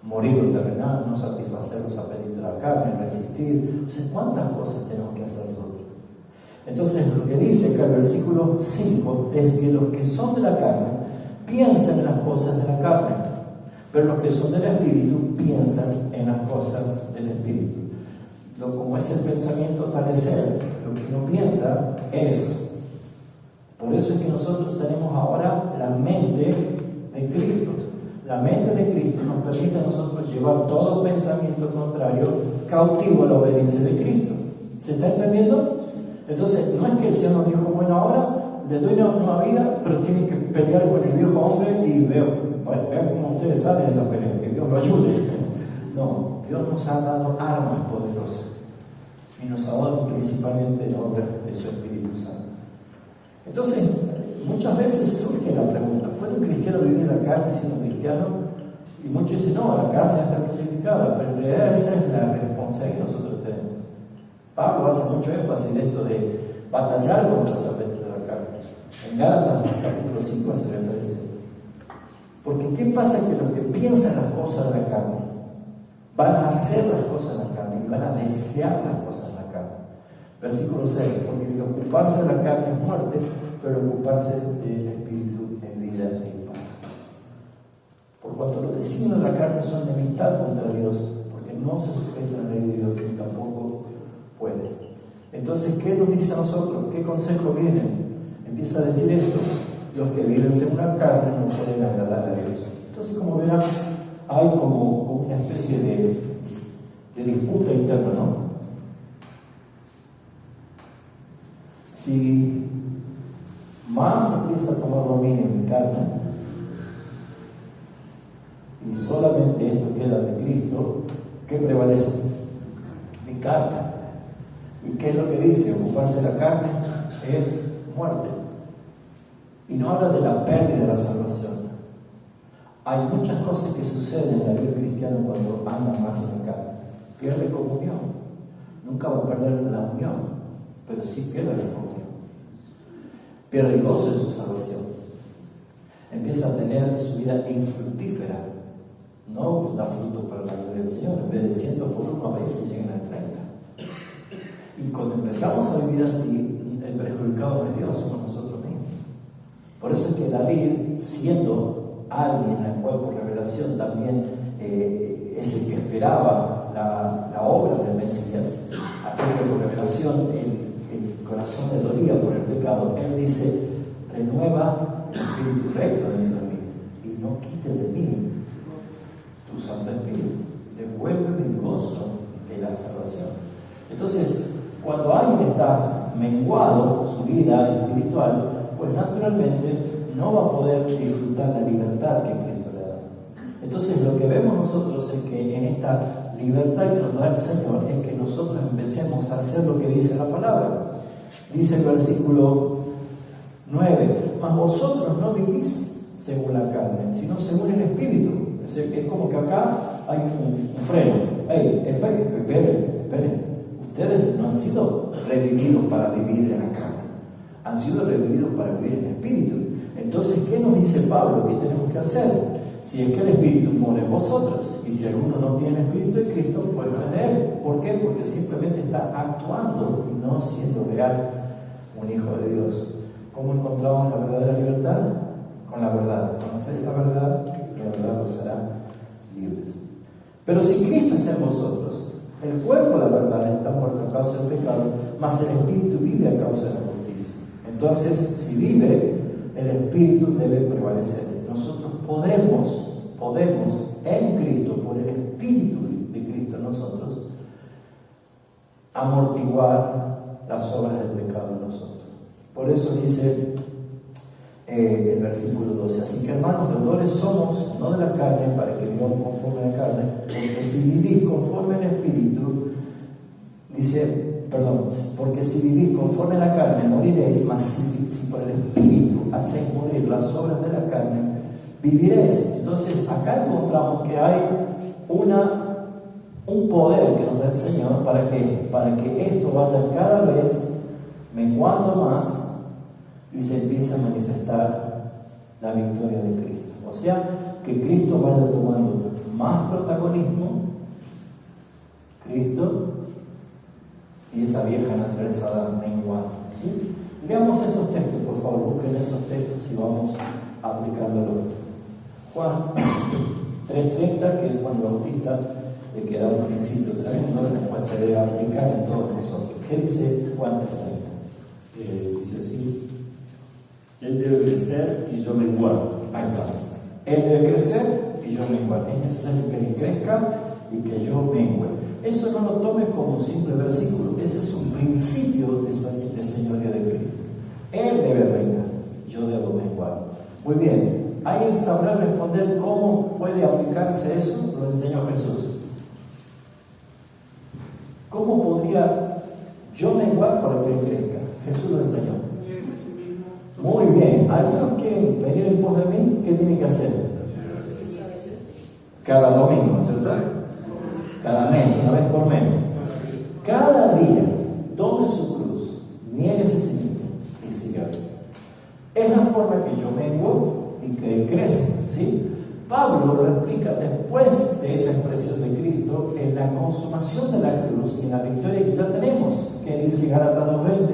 Morir lo terrenal, no satisfacer los apetitos de la carne, resistir. O sea, ¿cuántas cosas tenemos que hacer nosotros? Entonces, lo que dice acá el versículo 5 es que los que son de la carne piensan en las cosas de la carne, pero los que son del Espíritu piensan en las cosas del Espíritu. Como es el pensamiento tal es él, lo que uno piensa es. Por eso es que nosotros tenemos ahora la mente de Cristo. La mente de Cristo nos permite a nosotros llevar todo pensamiento contrario cautivo a la obediencia de Cristo. ¿Se está entendiendo? Entonces, no es que el Señor nos dijo, bueno, ahora le doy una nueva vida, pero tienen que pelear con el viejo hombre y vean cómo ustedes salen de esa pelea, que Dios lo ayude. No, Dios nos ha dado armas poderosas y nos ha dado principalmente la obra de su Espíritu Santo. Entonces, muchas veces surge la pregunta, ¿puede un cristiano vivir en la carne siendo cristiano? Y muchos dicen, no, la carne está crucificada, pero en realidad esa es la responsabilidad que nosotros tenemos. Pablo hace mucho énfasis en esto de batallar contra los apetitos de la carne. En Gálatas capítulo 5 hace referencia. Porque ¿qué pasa? Que los que piensan las cosas de la carne van a hacer las cosas de la carne y van a desear las cosas de la carne. Versículo 6, porque el ocuparse de la carne es muerte, pero el ocuparse del Espíritu es vida y paz. cuando los designios de la carne son enemistad contra Dios, porque no se sujeta a la ley de Dios ni tampoco puede. Entonces, ¿qué nos dice a nosotros? ¿Qué consejo viene? Empieza a decir esto: los que viven según la carne no pueden agradar a Dios. Entonces, como verán, hay como una especie de disputa interna, ¿no? Si más empieza a tomar dominio en mi carne y solamente esto queda de Cristo, ¿qué prevalece? Mi carne. ¿Y qué es lo que dice? Ocuparse de la carne es muerte. Y no habla de la pérdida de la salvación. Hay muchas cosas que suceden en la vida cristiana cuando anda más en la carne. Pierde comunión. Nunca va a perder la unión, pero sí pierde la comunión. Pierde el gozo de su salvación. Empieza a tener su vida infructífera. No da fruto para la gloria del Señor. En vez de 100 por 1, a veces llegan a 30. Y cuando empezamos a vivir así, el perjudicado no es Dios, somos nosotros mismos. Por eso es que David, siendo alguien al cual por revelación también es el que esperaba la obra del Mesías, aquel que por revelación el corazón le dolía por el pecado, él dice: renueva el espíritu recto dentro de mí y no quite de mí tu Santo Espíritu. Devuélveme el gozo de la salvación. Entonces, cuando alguien está menguado su vida espiritual, pues naturalmente no va a poder disfrutar la libertad que Cristo le da. Entonces, lo que vemos nosotros es que en esta libertad que nos da el Señor es que nosotros empecemos a hacer lo que dice la palabra. Dice el versículo 9: mas vosotros no vivís según la carne, sino según el Espíritu. Es como que acá hay un freno. Hey, esperen. Ustedes no han sido revividos para vivir en la carne, han sido revividos para vivir en el Espíritu. Entonces, ¿qué nos dice Pablo que tenemos que hacer? Si es que el Espíritu mora en vosotros, y si alguno no tiene el Espíritu de Cristo, pues no es de él. ¿Por qué? Porque simplemente está actuando y no siendo real un hijo de Dios. ¿Cómo encontramos la verdadera libertad? Con la verdad. Conocéis la verdad los hará libres. Pero si Cristo está en vosotros, el cuerpo, la verdad, está muerto a causa del pecado, mas el Espíritu vive a causa de la justicia. Entonces, si vive, el Espíritu debe prevalecer. Nosotros podemos en Cristo, por el Espíritu de Cristo en nosotros, amortiguar las obras del pecado en nosotros. Por eso dice el versículo 12: así que, hermanos deudores somos, no de la carne, para que vivamos conforme a la carne, porque si vivís conforme al Espíritu, porque si vivís conforme a la carne moriréis, mas si por el Espíritu hacéis morir las obras de la carne, viviréis. Entonces acá encontramos que hay un poder que nos da el Señor para que esto vaya cada vez menguando más y se empieza a manifestar la victoria de Cristo. O sea, que Cristo vaya tomando más protagonismo, Cristo, y esa vieja naturaleza va menguando. ¿Sí? Leamos estos textos, por favor, busquen esos textos y vamos a aplicarlo. Juan 3:30, que es Juan Bautista, el que da un principio tremendo, el cual se debe aplicar en todos nosotros. ¿Qué dice Juan 3:30? Dice así: él debe crecer y yo menguar. Ahí está. Él debe crecer y yo menguar. Es necesario que él crezca y que yo mengue. Eso no lo tomes como un simple versículo. Ese es un principio de señoría de Cristo. Él debe reinar, yo debo menguar. Muy bien. ¿Alguien sabrá responder cómo puede aplicarse eso? Lo enseñó Jesús. ¿Cómo podría yo menguar para que él crezca? Jesús lo enseñó. Muy bien. ¿Algunos quieren venir en pos de mí? ¿Qué tienen que hacer? Cada domingo, ¿cierto? Cada mes, una vez por mes. Cada día, tome su cruz, niéguese a sí mismo y siga. Es la forma que yo menguo y que él crece, ¿sí? Pablo lo explica después de esa expresión de Cristo en la consumación de la cruz y en la victoria que ya tenemos, que dice Gálatas 2:20.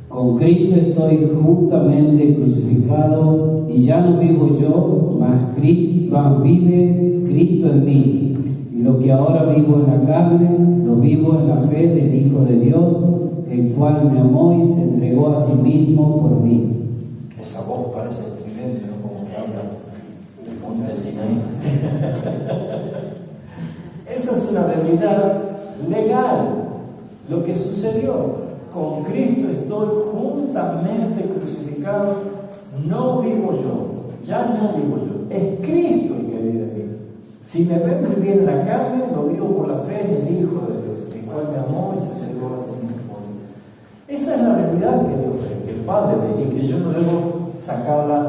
Con Cristo estoy juntamente crucificado, y ya no vivo yo, mas vive Cristo en mí. Y lo que ahora vivo en la carne, lo vivo en la fe del Hijo de Dios, el cual me amó y se entregó a sí mismo por mí. Esa voz parece estridencia, ¿no? Como que habla del monte Sinaí. Esa es una realidad legal. Lo que sucedió, con Cristo estoy juntamente crucificado, no vivo yo, ya no vivo yo, es Cristo el que vive en mí. Si me ven vivir en la carne, lo vivo por la fe en el Hijo de Dios, el cual me amó y se entregó a sí mismo. Esa es la realidad que Dios ve, que el Padre ve, y que yo no debo sacarla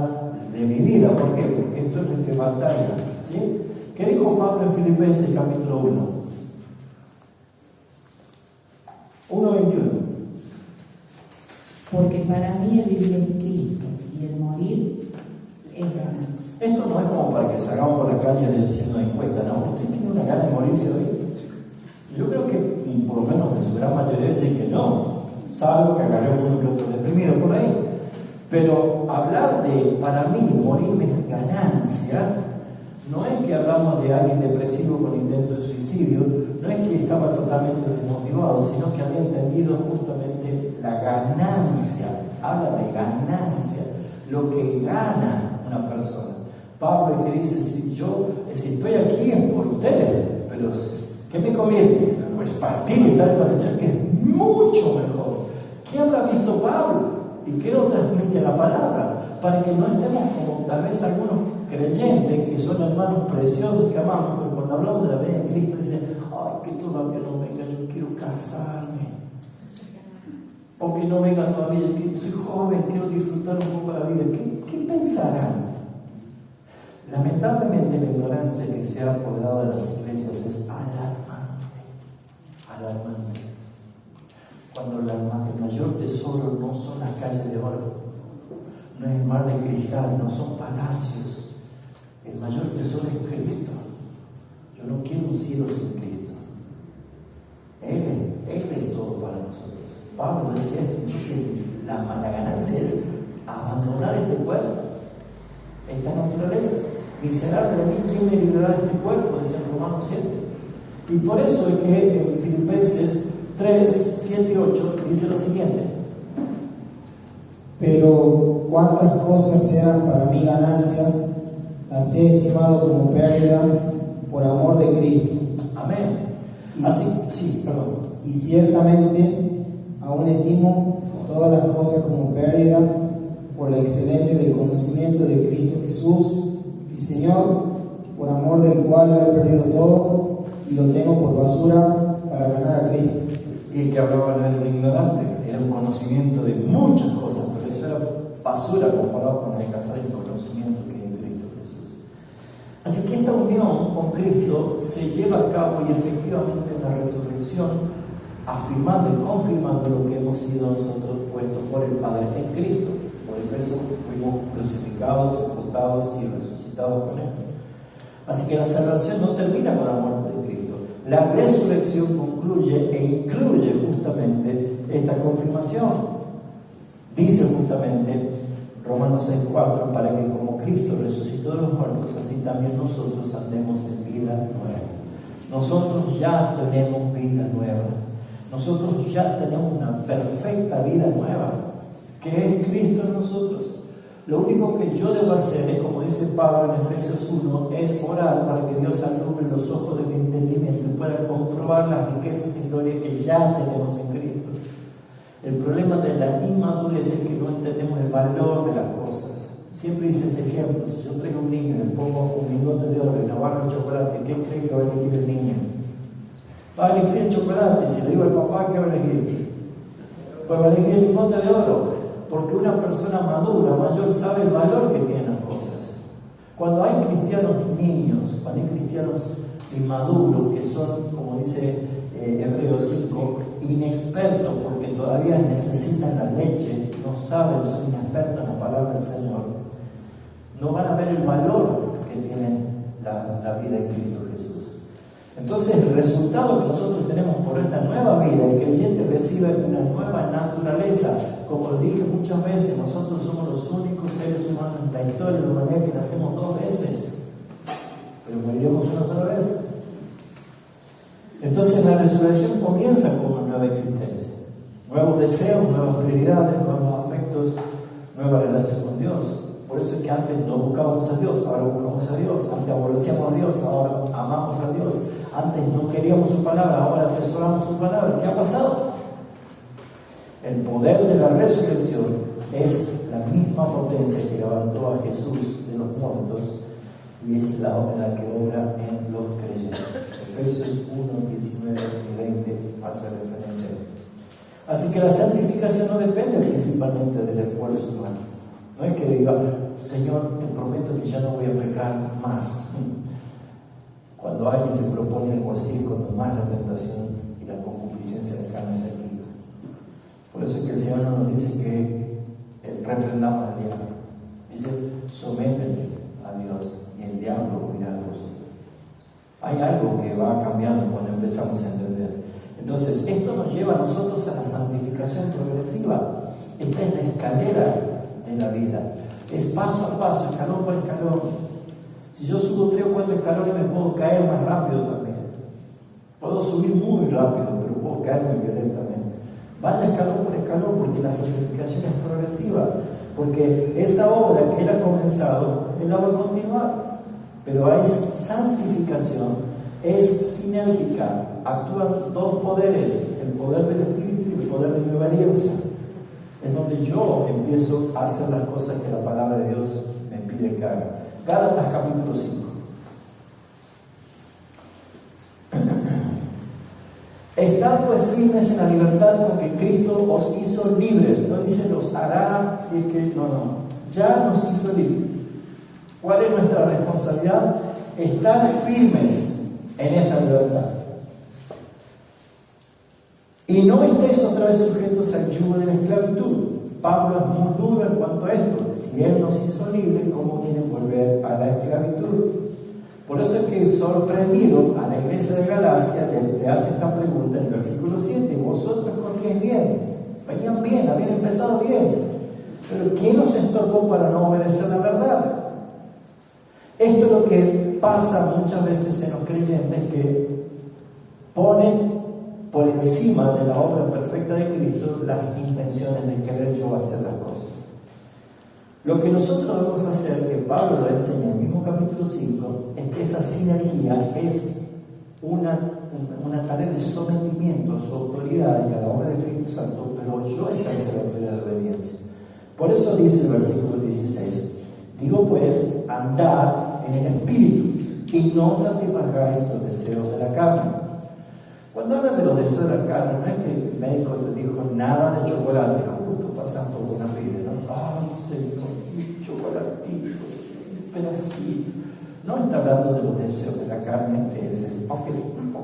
de mi vida. ¿Por qué? Porque esto es lo que batalla, ¿sí? ¿Qué dijo Pablo en Filipenses capítulo 1? 1:21. Porque para mí el vivir es Cristo y el morir es ganancia. Esto no es como para que salgamos por la calle haciendo una encuesta, ¿no? ¿Usted tiene una gana de morirse hoy? Yo creo que, por lo menos en su gran mayoría de veces, que no, salvo que agarremos uno que otro deprimido por ahí. Pero hablar de, para mí, morirme es ganancia, no es que hablamos de alguien depresivo con intento de suicidio, no es que estaba totalmente desmotivado, sino que había entendido justamente la ganancia. Habla de ganancia, lo que gana una persona. Pablo es que dice, si estoy aquí es por ustedes, pero ¿qué me conviene? Pues partir y estar con el Señor, que es mucho mejor. ¿Qué habrá visto Pablo? ¿Y qué nos transmite la palabra? Para que no estemos como tal vez algunos creyentes, que son hermanos preciosos que amamos, pero cuando hablamos de la vida de Cristo dicen, ay, que todavía no venga, yo quiero casarme. O que no venga todavía, que soy joven, quiero disfrutar un poco la vida. ¿Qué pensarán? Lamentablemente la ignorancia que se ha apoderado de las iglesias es alarmante. Cuando el mayor tesoro no son las calles de oro, no es el mar de cristal, no son palacios. El mayor tesoro es Cristo. Yo no quiero un cielo sin Cristo. Él es todo para nosotros. Pablo decía esto, entonces la ganancia es abandonar este cuerpo, esta naturaleza. Miserable de mí, ¿quién me librará de este cuerpo? Dice en Romanos 7. Y por eso es que en Filipenses 3, 7 y 8 dice lo siguiente. Pero cuántas cosas sean para mí ganancia, las he estimado como pérdida por amor de Cristo. Amén. Y ciertamente aún estimo todas las cosas como pérdida por la excelencia del conocimiento de Cristo Jesús, mi Señor, por amor del cual lo he perdido todo y lo tengo por basura para ganar a Cristo. Y el que hablaba no era un ignorante, era un conocimiento de muchas cosas, pero eso era basura comparado con alcanzar el conocimiento que hay en Cristo Jesús. Así que esta unión con Cristo se lleva a cabo y efectivamente en la resurrección, afirmando y confirmando lo que hemos sido nosotros puestos por el Padre en Cristo. Por eso fuimos crucificados, sepultados y resucitados con Él. Así que la salvación no termina con la muerte de Cristo. La resurrección concluye e incluye justamente esta confirmación. Dice justamente Romanos 6:4, para que como Cristo resucitó de los muertos, así también nosotros andemos en vida nueva. Nosotros ya tenemos vida nueva. Nosotros ya tenemos una perfecta vida nueva, que es Cristo en nosotros. Lo único que yo debo hacer es, como dice Pablo en Efesios 1, es orar para que Dios alumbre los ojos de mi entendimiento y pueda comprobar las riquezas y gloria que ya tenemos en Cristo. El problema de la inmadurez es que no entendemos el valor de las cosas. Siempre dice este ejemplo: si yo traigo un niño y le pongo un lingote de oro y una barra de chocolate, ¿qué cree que va a elegir el niño? Va a elegir el chocolate. Si le digo al papá, ¿qué va a elegir? Pues va a elegir el lingote de oro, porque una persona madura, mayor, sabe el valor que tienen las cosas. Cuando hay cristianos niños, cuando hay cristianos inmaduros, que son, como dice Hebreos 5, inexpertos porque todavía necesitan la leche, no saben, son inexpertos en la palabra del Señor, no van a ver el valor que tiene la vida en Cristo Jesús. Entonces el resultado que nosotros tenemos por esta nueva vida, el creyente recibe una nueva naturaleza. Como lo dije muchas veces, nosotros somos los únicos seres humanos en la historia de la humanidad que nacemos dos veces. resurrección comienza con una nueva existencia. Nuevos deseos, nuevas prioridades, nuevos afectos, nueva relación con Dios. Por eso es que antes no buscábamos a Dios, ahora buscamos a Dios. Antes aborrecíamos a Dios, ahora amamos a Dios. Antes no queríamos su palabra, ahora atesoramos su palabra. ¿Qué ha pasado? El poder de la resurrección es la misma potencia que levantó a Jesús de los muertos y es la que obra en los creyentes. Efesios 1, 19 y 20 hace referencia a esto. Así que la santificación no depende principalmente del esfuerzo humano. No es que diga, Señor, te prometo que ya no voy a pecar más. Cuando alguien se propone algo así, cuando más la tentación y la concupiscencia de la carne se activa. Por eso es que el Señor no nos dice que reprendamos al diablo. Dice, sométete a Dios y el diablo huirá de vosotros. Hay algo que va cambiando cuando empezamos a entender. Entonces, esto nos lleva a nosotros a la santificación progresiva. Esta es la escalera de la vida. Es paso a paso, escalón por escalón. Si yo subo 3 o 4 escalones, me puedo caer más rápido también. Puedo subir muy rápido, pero puedo caer muy violentamente. Vaya escalón por escalón, porque la santificación es progresiva. Porque esa obra que Él ha comenzado, Él la va a continuar. Pero hay santificación, es sinérgica. Actúan 2 poderes, el poder del Espíritu y el poder de mi obediencia. Es donde yo empiezo a hacer las cosas que la palabra de Dios me pide que haga. Gálatas capítulo 5. Estad pues firmes en la libertad con que Cristo os hizo libres. No dice los hará, si es que no. Ya nos hizo libres. ¿Cuál es nuestra responsabilidad? Estar firmes en esa libertad. Y no estéis otra vez sujetos al yugo de la esclavitud. Pablo es muy duro en cuanto a esto. Si Él nos hizo libres, ¿cómo quieren volver a la esclavitud? Por eso es que sorprendido a la iglesia de Galacia le hace esta pregunta en el versículo 7. Vosotros corríais bien, venían bien, habían empezado bien. Pero ¿quién nos estorbó para no obedecer la verdad? Esto es lo que pasa muchas veces en los creyentes, que ponen por encima de la obra perfecta de Cristo las intenciones de querer yo hacer las cosas. Lo que nosotros debemos hacer, que Pablo lo enseña en el mismo capítulo 5, es que esa sinergia es una tarea de sometimiento a su autoridad y a la obra del Espíritu Santo, pero yo ejerzo la autoridad de obediencia. Por eso dice el versículo 16, digo pues, andad en el Espíritu y no satisfagáis los deseos de la carne. Cuando hablan de los deseos de la carne, no es que el médico te dijo nada de chocolate, justo pasando por una fila, ¿no? Ay, Señor, chocolatito, un pedacito. No está hablando de los deseos de la carne, aunque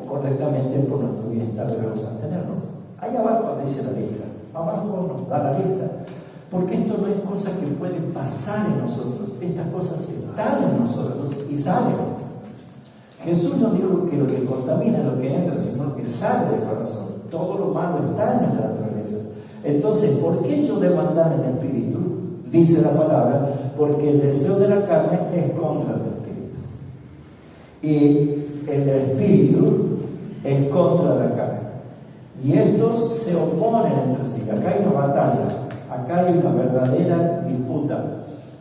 correctamente por nuestro bienestar debemos abstenernos. Ahí abajo dice la lista, abajo nos da la lista, porque esto no es cosa que puede pasar en nosotros, estas cosas están en nosotros y salen. Jesús nos dijo que lo que contamina es lo que entra, sino lo que sale del corazón. Todo lo malo está en nuestra naturaleza. Entonces, ¿por qué yo debo andar en el Espíritu? Dice la palabra, porque el deseo de la carne es contra el Espíritu. Y el Espíritu es contra la carne. Y estos se oponen entre sí. Acá hay una batalla, acá hay una verdadera disputa,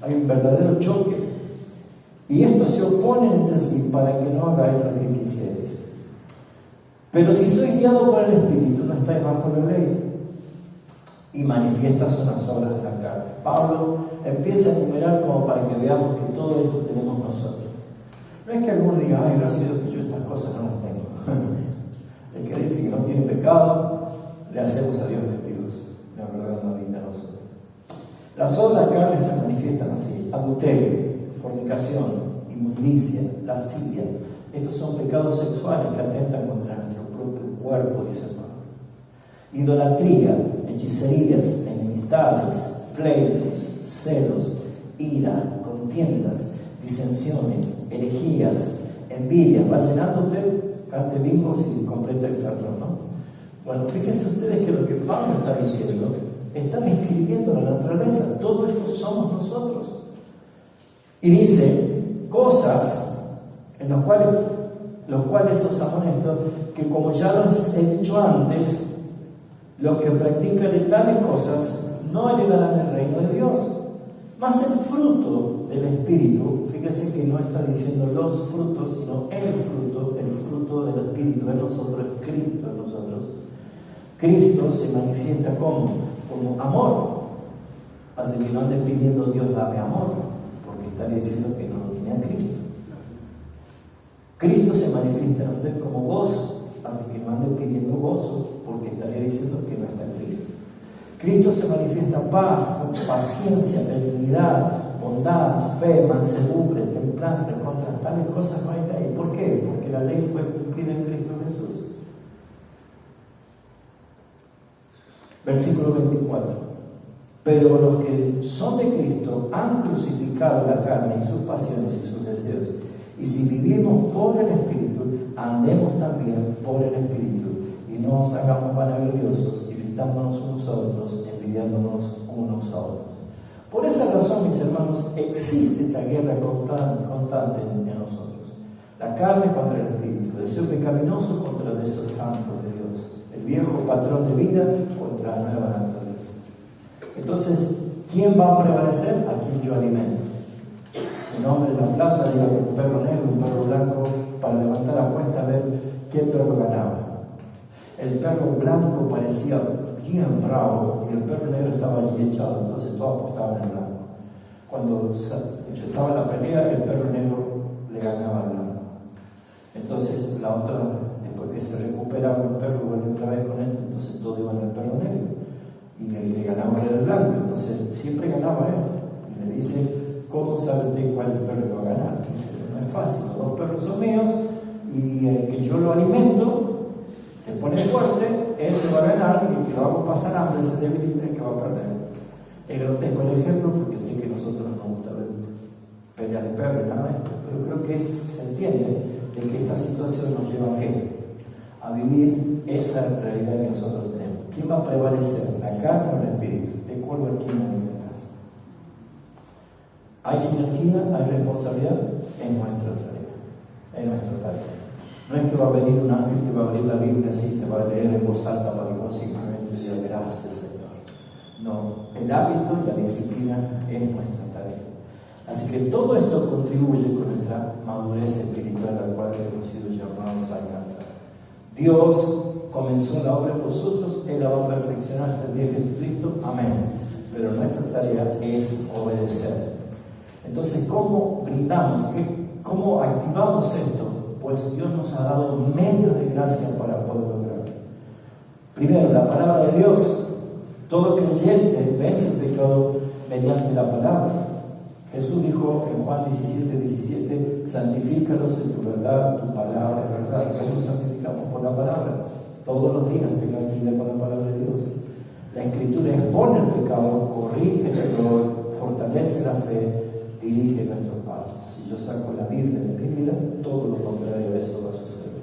hay un verdadero choque. Y estos se oponen entre sí para que no hagáis lo que quisierais. Pero si sois guiado por el Espíritu, no estáis bajo la ley. Y manifiestas son las obras de la carne. Pablo empieza a enumerar como para que veamos que todo esto tenemos nosotros. No es que alguno diga, ay, gracias a Dios que yo estas cosas no las tengo. El que dice que no tiene pecado, le hacemos a Dios mentiroso. La verdad no habita en nosotros. Las obras de la carne se manifiestan así: adulterio, fornicación, inmundicia, lascivia. Estos son pecados sexuales que atentan contra nuestro propio cuerpo, dice Pablo. Idolatría, hechicerías, enemistades, pleitos, celos, ira, contiendas, disensiones, herejías, envidias. Va llenando usted, cante bingo y completa el cartón, ¿no? Bueno, fíjense ustedes que lo que Pablo está diciendo, está describiendo la naturaleza. Todo esto somos nosotros. Y dice cosas en las cuales los cuales os amonesto que, como ya los he dicho antes, los que practican de tales cosas no heredarán el reino de Dios. Mas el fruto del Espíritu, fíjese que no está diciendo los frutos, sino el fruto del Espíritu en nosotros, Cristo en nosotros. Cristo se manifiesta como amor. Así que no anden pidiendo Dios dame amor, porque estaría diciendo que no lo tiene a Cristo. Cristo se manifiesta en usted como gozo, así que no anden pidiendo gozo, porque estaría diciendo que no está en Cristo. Cristo se manifiesta paz, paciencia, benignidad, bondad, fe, mansedumbre, templanza. Contra tales cosas no hay ley. ¿Por qué? Porque la ley fue cumplida en Cristo Jesús. Versículo 24. Pero los que son de Cristo han crucificado la carne y sus pasiones y sus deseos. Y si vivimos por el Espíritu, andemos también por el Espíritu. Y no nos hagamos vanagloriosos, irritándonos unos a otros, envidiándonos unos a otros. Por esa razón, mis hermanos, existe esta guerra constante en nosotros. La carne contra el Espíritu, el deseo pecaminoso contra el deseo santo de Dios, el viejo patrón de vida contra la nueva naturaleza. Entonces, ¿quién va a prevalecer? A quien yo alimento. Un hombre en la plaza diga que un perro negro, un perro blanco, para levantar la apuesta a ver qué perro ganaba. El perro blanco parecía bien bravo y el perro negro estaba allí echado, entonces todos apostaban al blanco. Cuando empezaba la pelea, el perro negro le ganaba al blanco. Entonces la otra, después que se recuperaba el perro, vuelve otra vez con él, entonces todos iban al perro negro. Y el que ganaba era el blanco, entonces siempre ganaba él. Y le dice, ¿cómo sabe usted cuál es el perro que va a ganar? Dice, no es fácil, los dos perros son míos y el que yo lo alimento se pone fuerte, ese va a ganar y el que lo hago pasar hambre se debilita y el que va a perder. Es grotesco el ejemplo porque sé que a nosotros nos gusta ver peleas de perros y nada de esto, pero creo que se entiende de que esta situación nos lleva a qué? A vivir esa realidad que nosotros tenemos. ¿Quién va a prevalecer? ¿La carne o el espíritu? ¿De acuerdo a quién alimentas? ¿Hay sinergia? ¿Hay responsabilidad? En nuestra tarea. En nuestra tarea. No es que va a venir un ángel que va a abrir la Biblia así, te va a leer en voz alta para que vos simplemente digas gracias, Señor. No, el hábito y la disciplina es nuestra tarea. Así que todo esto contribuye con nuestra madurez espiritual, a la cual hemos sido llamados a alcanzar. Dios comenzó la obra en vosotros, Él la va a perfeccionar hasta el día de Jesucristo. Amén. Pero nuestra tarea es obedecer. Entonces, ¿cómo brindamos? ¿Cómo activamos esto? Pues Dios nos ha dado medios de gracia para poder lograrlo. Primero, la palabra de Dios. Todo creyente vence el pecado mediante la palabra. Jesús dijo en Juan 17:17, santifícalos en tu verdad, tu palabra es verdad. ¿Cómo nos santificamos? Por la palabra. Todos los días tengo actividad con la palabra de Dios. La Escritura expone el pecado, corrige el error, fortalece la fe, dirige nuestros pasos. Si yo saco la Biblia de mi vida, todo lo contrario de eso va a suceder.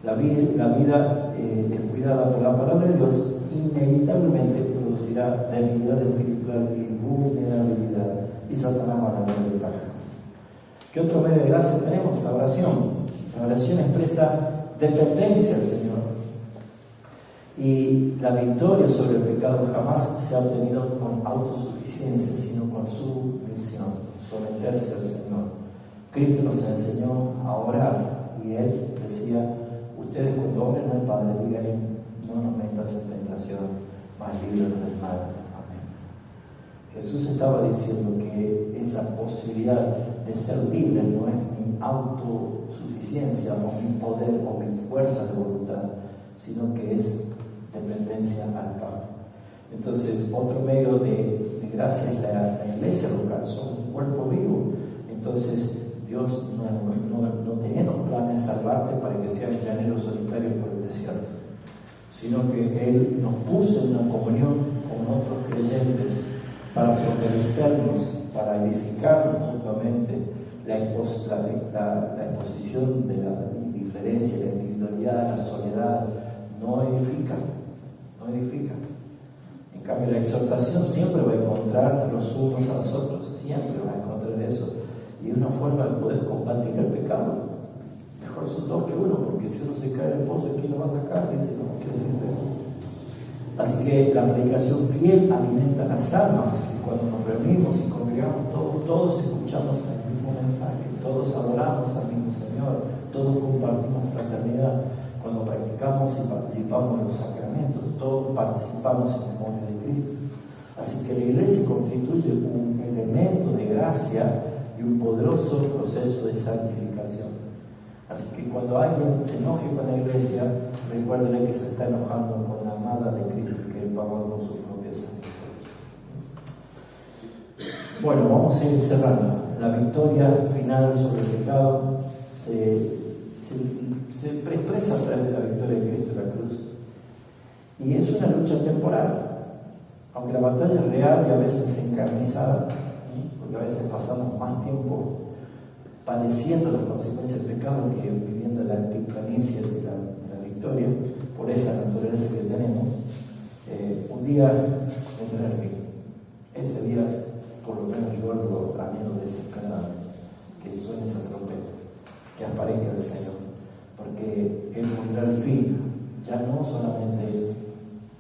La vida descuidada por la palabra de Dios inevitablemente producirá debilidad espiritual y vulnerabilidad. Y Satanás va a ganar ventaja. ¿Qué otro medio de gracia tenemos? La oración. La oración expresa dependencia al Señor. Y la victoria sobre el pecado jamás se ha obtenido con autosuficiencia, sino con sumisión, someterse al Señor. Cristo nos enseñó a orar y Él decía, ustedes cuando oren al Padre, díganle, no nos metas en tentación, mas líbranos del mal. Amén. Jesús estaba diciendo que esa posibilidad de ser libre no es mi autosuficiencia o mi poder o mi fuerza de voluntad, sino que es dependencia al Padre. Entonces, otro medio de gracia es la iglesia local, somos un cuerpo vivo. Entonces, Dios no tenía los planes de salvarte para que seas llanero solitario por el desierto, sino que Él nos puso en una comunión con otros creyentes para fortalecernos, para edificarnos mutuamente. La exposición de la indiferencia, la individualidad, la soledad, no edifica. En cambio, la exhortación siempre va a encontrar los unos a los otros, siempre va a encontrar eso. Y es una forma de poder combatir el pecado. Mejor si uno se cae en el pozo, ¿quién lo va a sacar? Dice, no, quiere decir eso. Así que la predicación fiel alimenta las almas. Cuando nos reunimos y congregamos todos escuchamos el mismo mensaje, todos adoramos al mismo Señor, todos compartimos fraternidad. Cuando practicamos y participamos en los sacramentos, todos participamos en memoria de Cristo. Así que la iglesia constituye un elemento de gracia y un poderoso proceso de santificación. Así que cuando alguien se enoje con la iglesia, recuerde que se está enojando con la amada de Cristo que él pagó con su propia sangre. Bueno, vamos a ir cerrando. La victoria final sobre el pecado se expresa a través de la victoria de Cristo en la cruz. Y es una lucha temporal. Aunque la batalla es real y a veces encarnizada, porque a veces pasamos más tiempo padeciendo las consecuencias del pecado que viviendo la epiplanicie de la victoria, por esa naturaleza que tenemos, un día vendrá el fin. Ese día, por lo menos yo lo anhelo desesperadamente, que suene esa trompeta, que aparezca el Señor, porque Él pondrá el fin, ya no solamente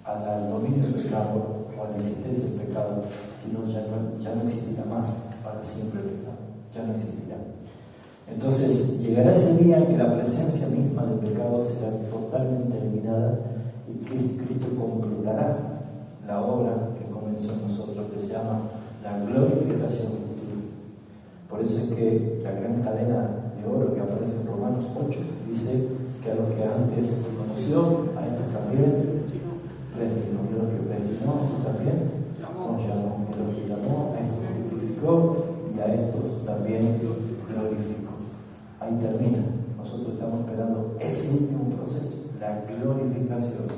al dominio del pecado, a la existencia del pecado, sino ya no existirá más para siempre el pecado, ya no existirá. Entonces llegará ese día en que la presencia misma del pecado será totalmente eliminada y Cristo completará la obra que comenzó en nosotros, que se llama la glorificación futura. Por eso es que la gran cadena de oro que aparece en Romanos 8 dice que a los que antes conoció, a estos también predestinó, y a los que predestinó, a estos también nos llamó, y a los que llamó, a estos justificó, y a estos también glorificó. Ahí termina. Nosotros estamos esperando ese último proceso, la glorificación,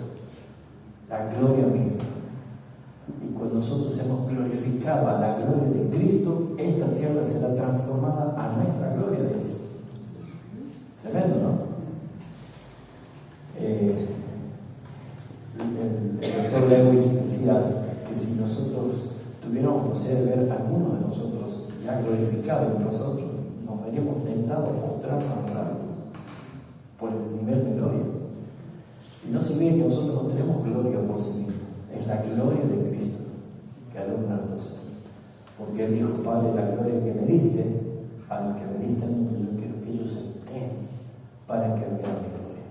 la gloria misma. Y cuando nosotros hemos glorificado a la gloria de Cristo, esta tierra será transformada a nuestra gloria, dice. Tremendo, ¿no? El doctor Lewis decía que si nosotros tuviéramos posibilidad de ver a alguno de nosotros ya glorificado en nosotros, nos veríamos tentados a mostrarnos por el nivel de gloria. Y no se olviden que nosotros no tenemos gloria por sí mismos, es la gloria de Cristo que alumbra nuestros ser. Porque Él dijo, Padre, la gloria que me diste, a los que me diste al mundo, yo quiero que ellos estén para que vean mi gloria.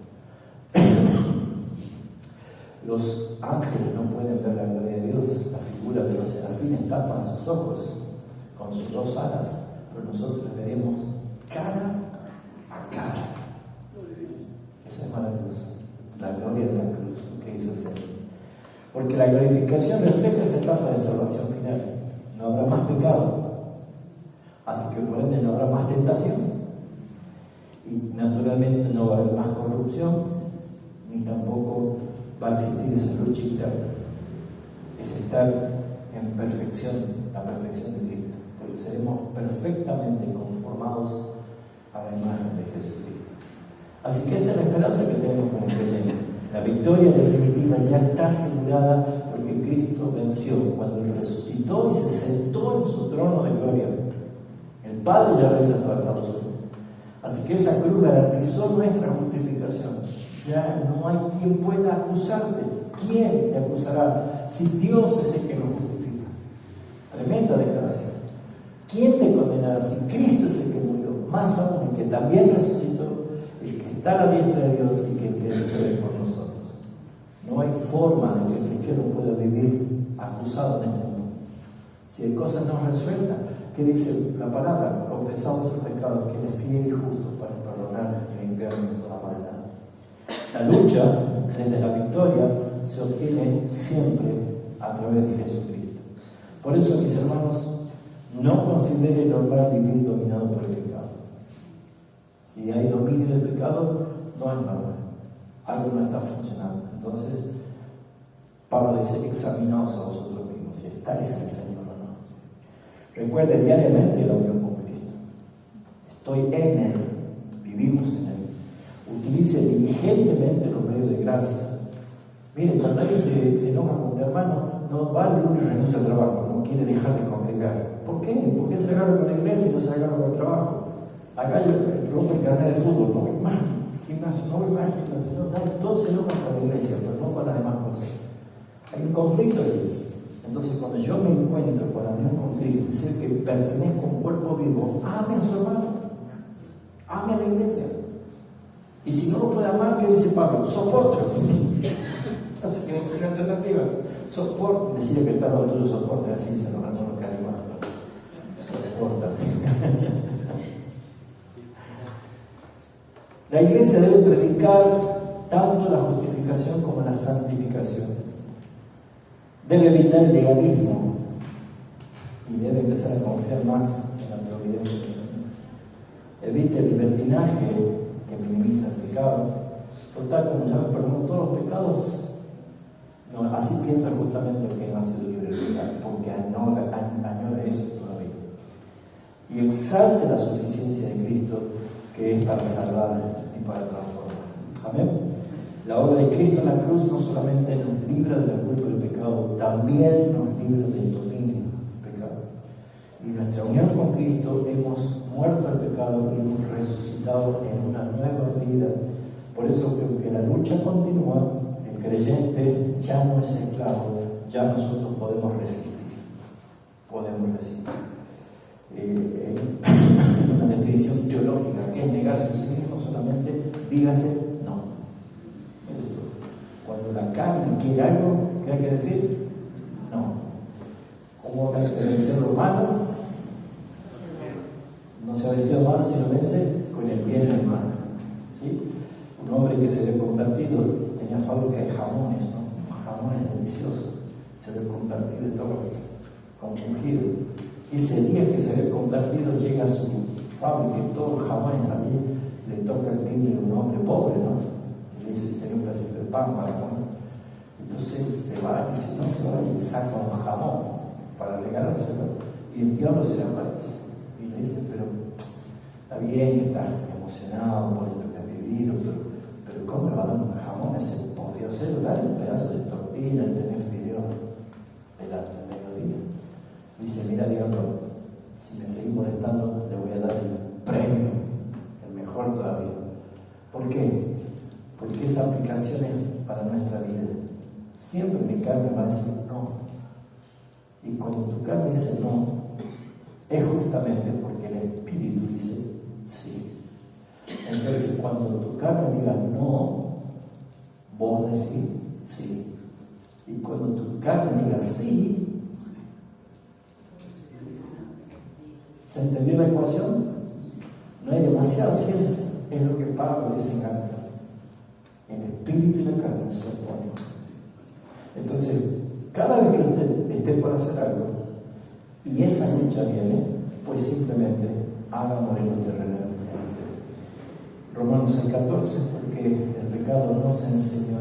Los ángeles no pueden ver la gloria de Dios, la figura de los serafines tapan sus ojos con sus dos alas, pero nosotros veremos cara a cara. Eso es maravilloso, la gloria de la cruz, lo que hizo el Señor. Porque la glorificación refleja esa etapa de salvación final. No habrá más pecado, así que por ende no habrá más tentación, y naturalmente no va a haber más corrupción, ni tampoco va a existir esa lucha interna. Es estar en perfección, la perfección de Cristo, porque seremos perfectamente conformados a la imagen de Jesucristo. Así que esta es la esperanza que tenemos como creyentes. La victoria definitiva ya está asegurada porque Cristo venció cuando Él resucitó y se sentó en su trono de gloria. El Padre ya lo hizo trabajado solo. Así que esa cruz garantizó nuestra justificación. Ya no hay quien pueda acusarte. ¿Quién te acusará si Dios es el que nos justifica? Tremenda declaración. ¿Quién te condenará si Cristo es el que murió? Más aún, el que también resucitó, el que está a la diestra de Dios y que intercede por nosotros. No hay forma de que el cristiano pueda vivir acusado en este mundo. Si hay cosas no resueltas, ¿qué dice la palabra? Confesamos sus pecados, que Él es fiel y justo para perdonar y limpiarnos toda maldad. La lucha desde la victoria se obtiene siempre a través de Jesucristo. Por eso, mis hermanos, no considere normal vivir dominado por el pecado. Si hay dominio del pecado, no es normal. Algo no está funcionando. Entonces, Pablo dice, examinaos a vosotros mismos, si estáis en el Señor o no. Recuerde diariamente la unión con Cristo. Estoy en Él, vivimos en Él. Utilice diligentemente los medios de gracia. Miren, cuando alguien se enoja con un hermano, no va al lunes y renuncia al trabajo, no quiere dejar de congregar. ¿Por qué? ¿Por qué se agarra con la iglesia y no se agarra con el trabajo? A Gallo rompe el carnet de fútbol, no, hermano, gimnasio, no voy más al gimnasio, no, todos se enojan con la iglesia, pero no con las demás cosas. Hay un conflicto ahí. Entonces, cuando yo me encuentro con la unión con Cristo y sé que pertenezco a un cuerpo vivo, ame a su hermano, ame a la iglesia. Y si no lo puede amar, ¿qué dice Pablo? Soporte. Así que no tiene alternativa. Soporte. Decirle que el perro tuyo soporte, así se lo recuerdo que animado. Soporta. La iglesia debe predicar tanto la justificación como la santificación. Debe evitar el legalismo y debe empezar a confiar más en la providencia del Señor. Evite el libertinaje que minimiza el pecado. Total, como ya me perdonó todos los pecados, no, así piensa justamente el que no ha sido libre del pecado, porque añora eso todavía. Y exalte la suficiencia de Cristo, que es para salvar y para transformar. Amén. La obra de Cristo en la cruz no solamente nos libra de la culpa del pecado, también nos libra del dominio del pecado. Y nuestra unión con Cristo hemos muerto al pecado y hemos resucitado en una nueva vida. Por eso creo que la lucha continúa, el creyente ya no es esclavo, ya nosotros podemos resistir. Podemos resistir. Una definición teológica que es negarse a sí mismo solamente, dígase no. Eso es todo. Cuando la carne quiere algo, ¿qué hay que decir? No. ¿Cómo hay que vencer los malos? No se ha vencido malos, sino vence con el bien en mano. ¿Sí? Un hombre que se ve convertido tenía fábrica de jamones, ¿no? Jamones deliciosos. Se ve convertido y todo compungido. Y ese día que se ve convertido llega a su fábrica y todos los jamones allí, le toca el timbre de un hombre pobre, ¿no? Y le dice, tenía un pedacito de pan para comer. Entonces se va, y si no se va, y saca un jamón para regalárselo, y el diablo se le aparece. Y le dice, pero está bien que estás emocionado por esto que has vivido, pero ¿cómo me va a dar un jamón ese podría ser? Dale un pedazo de tortilla y tener fideo delante del mediodía. Dice, mira, diablo, si me seguís molestando, le voy a dar el premio, el mejor todavía. ¿Por qué? Porque esa aplicación es para nuestra vida. Siempre mi carne va a decir no. Y cuando tu carne dice no, es justamente porque el Espíritu dice sí. Entonces, cuando tu carne diga no, vos decís sí. Y cuando tu carne diga sí, ¿se entendió la ecuación? No hay demasiada ciencia. Es lo que Pablo dice en Gálatas. El espíritu y la carne se oponen. Entonces, cada vez que usted esté por hacer algo y esa lucha viene, pues simplemente haga morir lo terrenal en usted. Romanos 6:14, porque el pecado no se enseñó